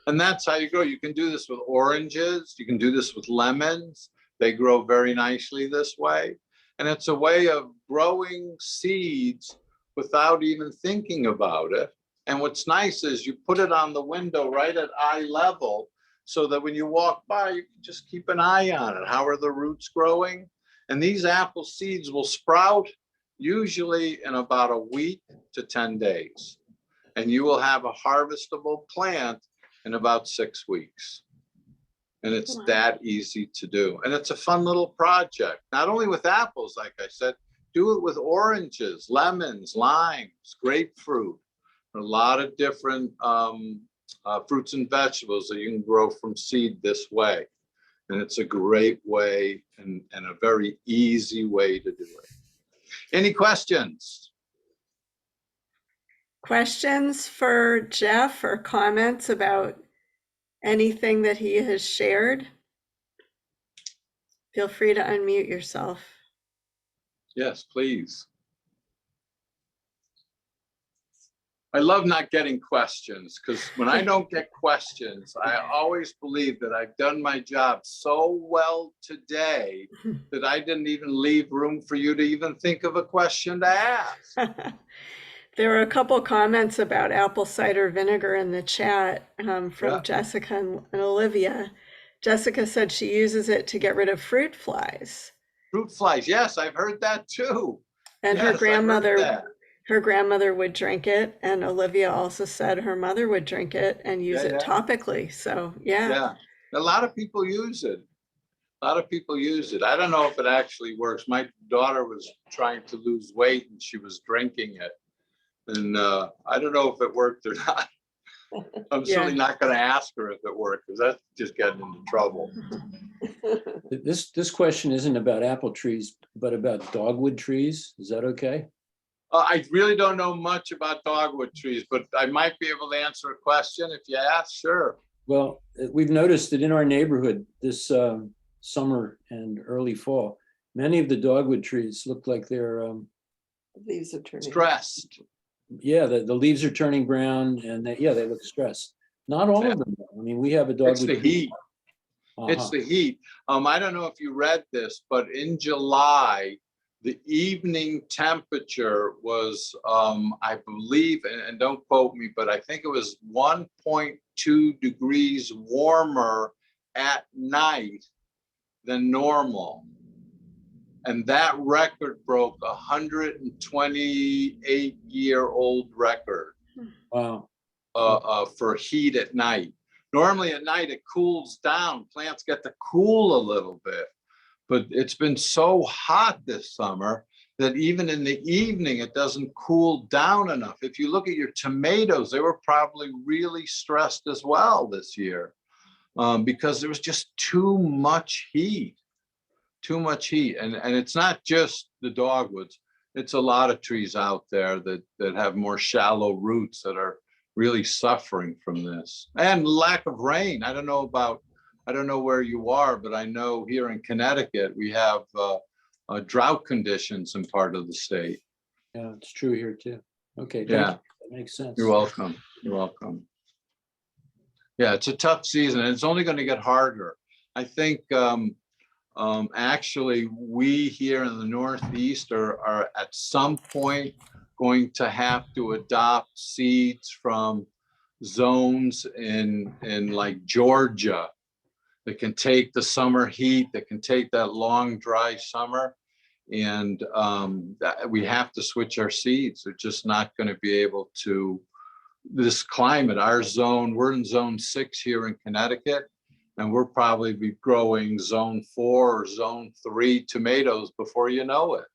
And that's how you grow. You can do this with oranges. You can do this with lemons. They grow very nicely this way. And it's a way of growing seeds without even thinking about it. And what's nice is you put it on the window right at eye level so that when you walk by, you can just keep an eye on it. How are the roots growing? And these apple seeds will sprout usually in about a week to 10 days. And you will have a harvestable plant in about 6 weeks. And it's that easy to do. And it's a fun little project, not only with apples, like I said, do it with oranges, lemons, limes, grapefruit, a lot of different fruits and vegetables that you can grow from seed this way. And it's a great way and a very easy way to do it. Any questions? Questions for Jeff or comments about anything that he has shared? Feel free to unmute yourself. Yes, please. I love not getting questions because when I don't get questions, I always believe that I've done my job so well today that I didn't even leave room for you to even think of a question to ask. There were a couple comments about apple cider vinegar in the chat from Yeah. Jessica and Olivia. Jessica said she uses it to get rid of fruit flies. Fruit flies, yes, I've heard that too. And Yes, I've heard that. her grandmother would drink it. And Olivia also said her mother would drink it and use it topically. So, yeah. A lot of people use it. A lot of people use it. I don't know if it actually works. My daughter was trying to lose weight and she was drinking it. And I don't know if it worked or not. I'm certainly not going to ask her if it worked because that's just getting into trouble. This question isn't about apple trees, but about dogwood trees. Is that okay? I really don't know much about dogwood trees, but I might be able to answer a question if you ask. Sure. Well, we've noticed that in our neighborhood this summer and early fall, many of the dogwood trees look like they're Leaves are turning. Stressed. yeah, the leaves are turning brown and they look stressed. Not all of them. I mean, we have a dogwood It's the tree. heat. It's the heat. I don't know if you read this, but in July, the evening temperature was, I believe, and don't quote me, but I think it was 1.2 degrees warmer at night than normal. And that record broke a 128-year-old record. Wow. For heat at night. Normally at night it cools down. Plants get to cool a little bit. But it's been so hot this summer that even in the evening, it doesn't cool down enough. If you look at your tomatoes, they were probably really stressed as well this year because there was just too much heat, And it's not just the dogwoods. It's a lot of trees out there that have more shallow roots that are really suffering from this and lack of rain. I don't know where you are, but I know here in Connecticut, we have drought conditions in part of the state. Yeah, it's true here too. Okay. Yeah. That makes sense. You're welcome. You're welcome. Yeah, it's a tough season and it's only going to get harder. I think actually we here in the Northeast are at some point going to have to adopt seeds from zones in like Georgia that can take the summer heat, that can take that long, dry summer. And we have to switch our seeds. They're just not going to be able to, this climate, our zone, we're in zone 6 here in Connecticut, and we'll probably be growing zone 4 or zone 3 tomatoes before you know it.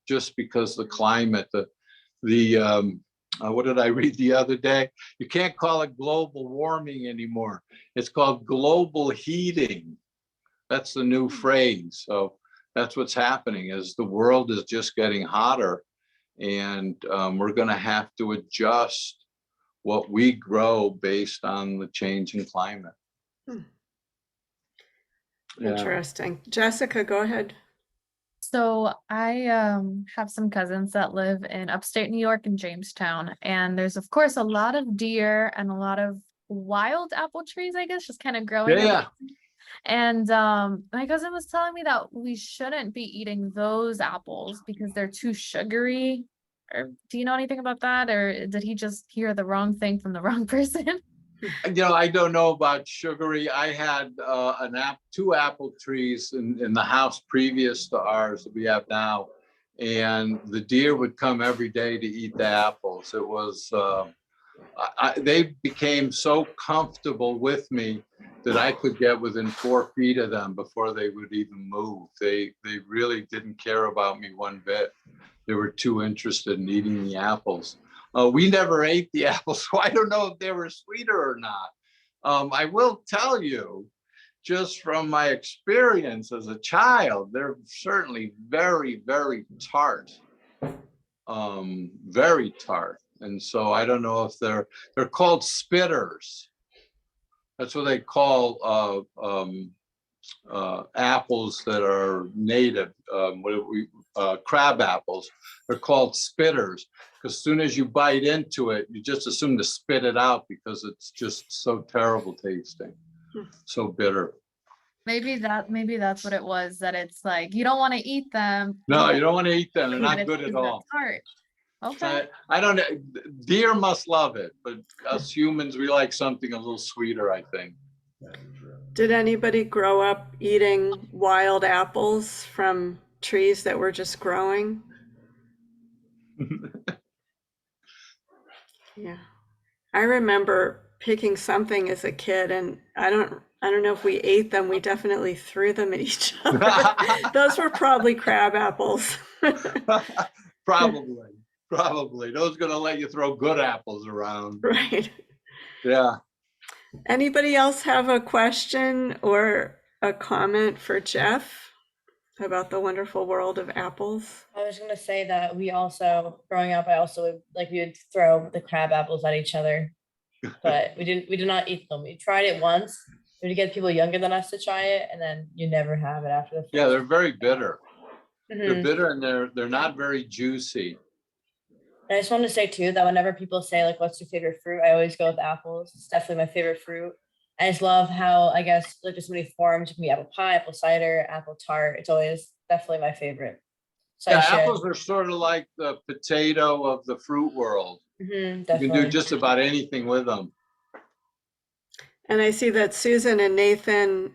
Just because the climate, what did I read the other day? You can't call it global warming anymore. It's called global heating. That's the new phrase. So that's what's happening is the world is just getting hotter and we're going to have to adjust what we grow based on the changing climate. Interesting. Jessica, go ahead. So I have some cousins that live in upstate New York in Jamestown, and there's of course a lot of deer and a lot of wild apple trees, I guess, just kind of growing. Yeah. And my cousin was telling me that we shouldn't be eating those apples because they're too sugary. Or do you know anything about that? Or did he just hear the wrong thing from the wrong person? I don't know about sugary. I had 2 apple trees in the house previous to ours that we have now, and the deer would come every day to eat the apples. It was they became so comfortable with me that I could get within 4 feet of them before they would even move. They really didn't care about me one bit. They were too interested in eating the apples. We never ate the apples, so I don't know if they were sweeter or not. I will tell you, just from my experience as a child, they're certainly very, very tart. Very tart. And so I don't know if they're called spitters. That's what they call apples that are native, crab apples. They're called spitters because as soon as you bite into it, you just assume to spit it out because it's just so terrible tasting, so bitter. Maybe that's what it was, that it's like, you don't want to eat them. No, you don't want to eat them. They're but not it's good at because they're all. tart. Okay. I don't know. Deer must love it, but us humans, we like something a little sweeter, I think. Did anybody grow up eating wild apples from trees that were just growing? Yeah. I remember picking something as a kid, and I don't know if we ate them. We definitely threw them at each other. Those were probably crab apples. Probably. Those gonna let you throw good apples around. Right. Yeah. Anybody else have a question or a comment for Jeff about the wonderful world of apples? I was gonna say that we also, growing up, I also would, like, we would throw the crab apples at each other, but we did not eat them. We tried it once. We would get people younger than us to try it, and then you never have it after the first. Yeah, they're very bitter. They're Mhm. bitter and they're not very juicy. And I just wanted to say too that whenever people say like, "What's your favorite fruit?" I always go with apples. It's definitely my favorite fruit. I just love how, I guess, like, there's so many forms. It can be apple pie, apple cider, apple tart. It's always definitely my favorite. So Yeah, I should. apples are sort of like the potato of the fruit world. You can Definitely. do just about anything with them. And I see that Susan and Nathan,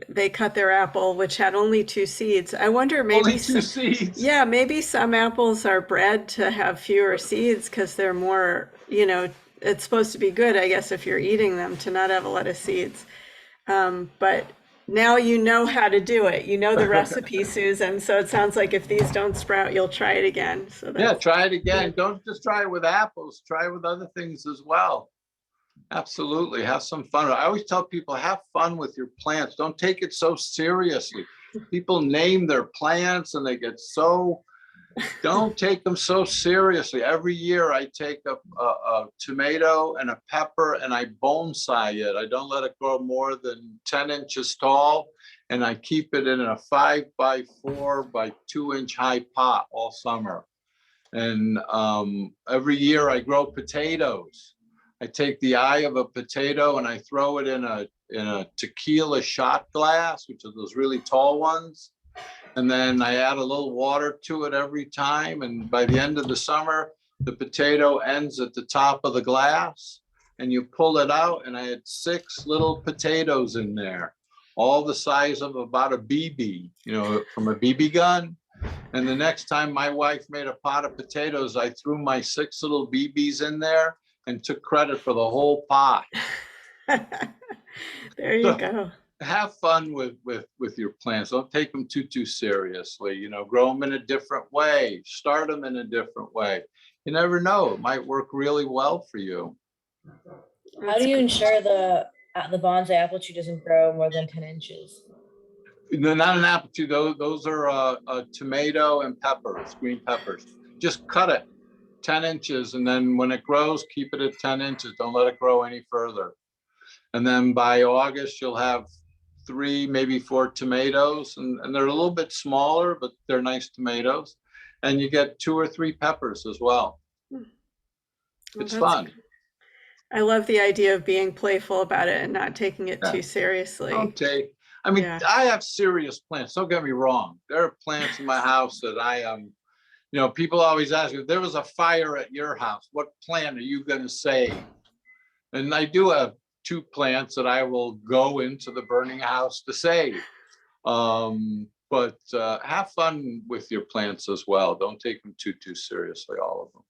they cut their apple, which had only 2 seeds. I wonder, maybe Only 2 seeds. yeah, maybe some apples are bred to have fewer seeds because they're more, it's supposed to be good, I guess, if you're eating them, to not have a lot of seeds. But now you know how to do it. You know the recipe, Susan. So it sounds like if these don't sprout, you'll try it again. So Yeah, try it again. Don't just try it with apples. Try it with other things as well. Absolutely. Have some fun. I always tell people, have fun with your plants. Don't take it so seriously. People name their plants and they get so, don't take them so seriously. Every year I take a tomato and a pepper and I bonsai it. I don't let it grow more than 10 inches tall. And I keep it in a 5x4 by 2-inch high pot all summer. And every year I grow potatoes. I take the eye of a potato and I throw it in a tequila shot glass, which are those really tall ones. And then I add a little water to it every time. And by the end of the summer, the potato ends at the top of the glass and you pull it out. And I had 6 little potatoes in there, all the size of about a BB, from a BB gun. And the next time my wife made a pot of potatoes, I threw my 6 little BBs in there and took credit for the whole pot. There you go. Have fun with your plants. Don't take them too seriously. Grow them in a different way. Start them in a different way. You never know. It might work really well for you. How do you ensure the bonsai apple tree doesn't grow more than 10 inches? They're not an apple tree. Those are a tomato and peppers, green peppers. Just cut it 10 inches. And then when it grows, keep it at 10 inches. Don't let it grow any further. And then by August, you'll have 3, maybe 4 tomatoes. And they're a little bit smaller, but they're nice tomatoes. And you get 2 or 3 peppers as well. It's fun. I love the idea of being playful about it and not taking it too seriously. I have serious plants. Don't get me wrong. There are plants in my house that I am, people always ask me, if there was a fire at your house, what plant are you going to save? And I do have 2 plants that I will go into the burning house to save. But have fun with your plants as well. Don't take them too seriously, all of them.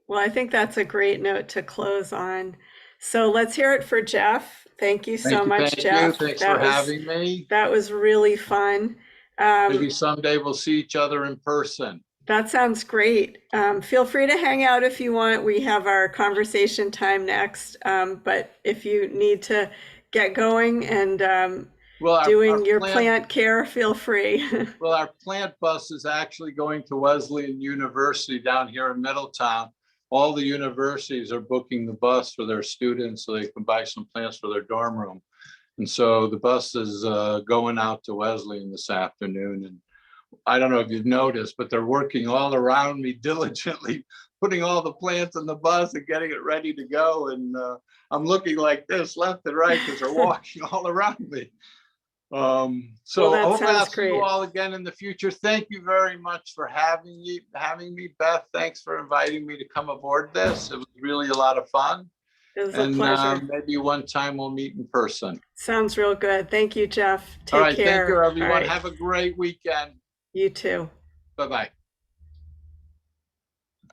Well, I think that's a great note to close on. So let's hear it for Jeff. Thank you so much, Jeff. Thanks for having me. That was really fun. Maybe someday we'll see each other in person. That sounds great. Feel free to hang out if you want. We have our conversation time next. But if you need to get going and doing your plant care, feel free. Well, our plant bus is actually going to Wesleyan University down here in Middletown all the universities are booking the bus for their students so they can buy some plants for their dorm room. And so the bus is going out to Wesleyan this afternoon. And I don't know if you've noticed, but they're working all around me diligently, putting all the plants in the bus and getting it ready to go. And I'm looking like this left and right because they're walking all around me. So Well, that I hope I'll sounds see you great. all again in the future. Thank you very much for having me, Beth. Thanks for inviting me to come aboard this. It was really a lot of fun. It was a And pleasure. maybe one time we'll meet in person. Sounds real good. Thank you, Jeff. All Take right, care. thank you, All everyone. right. Have a great weekend. You too. Bye-bye.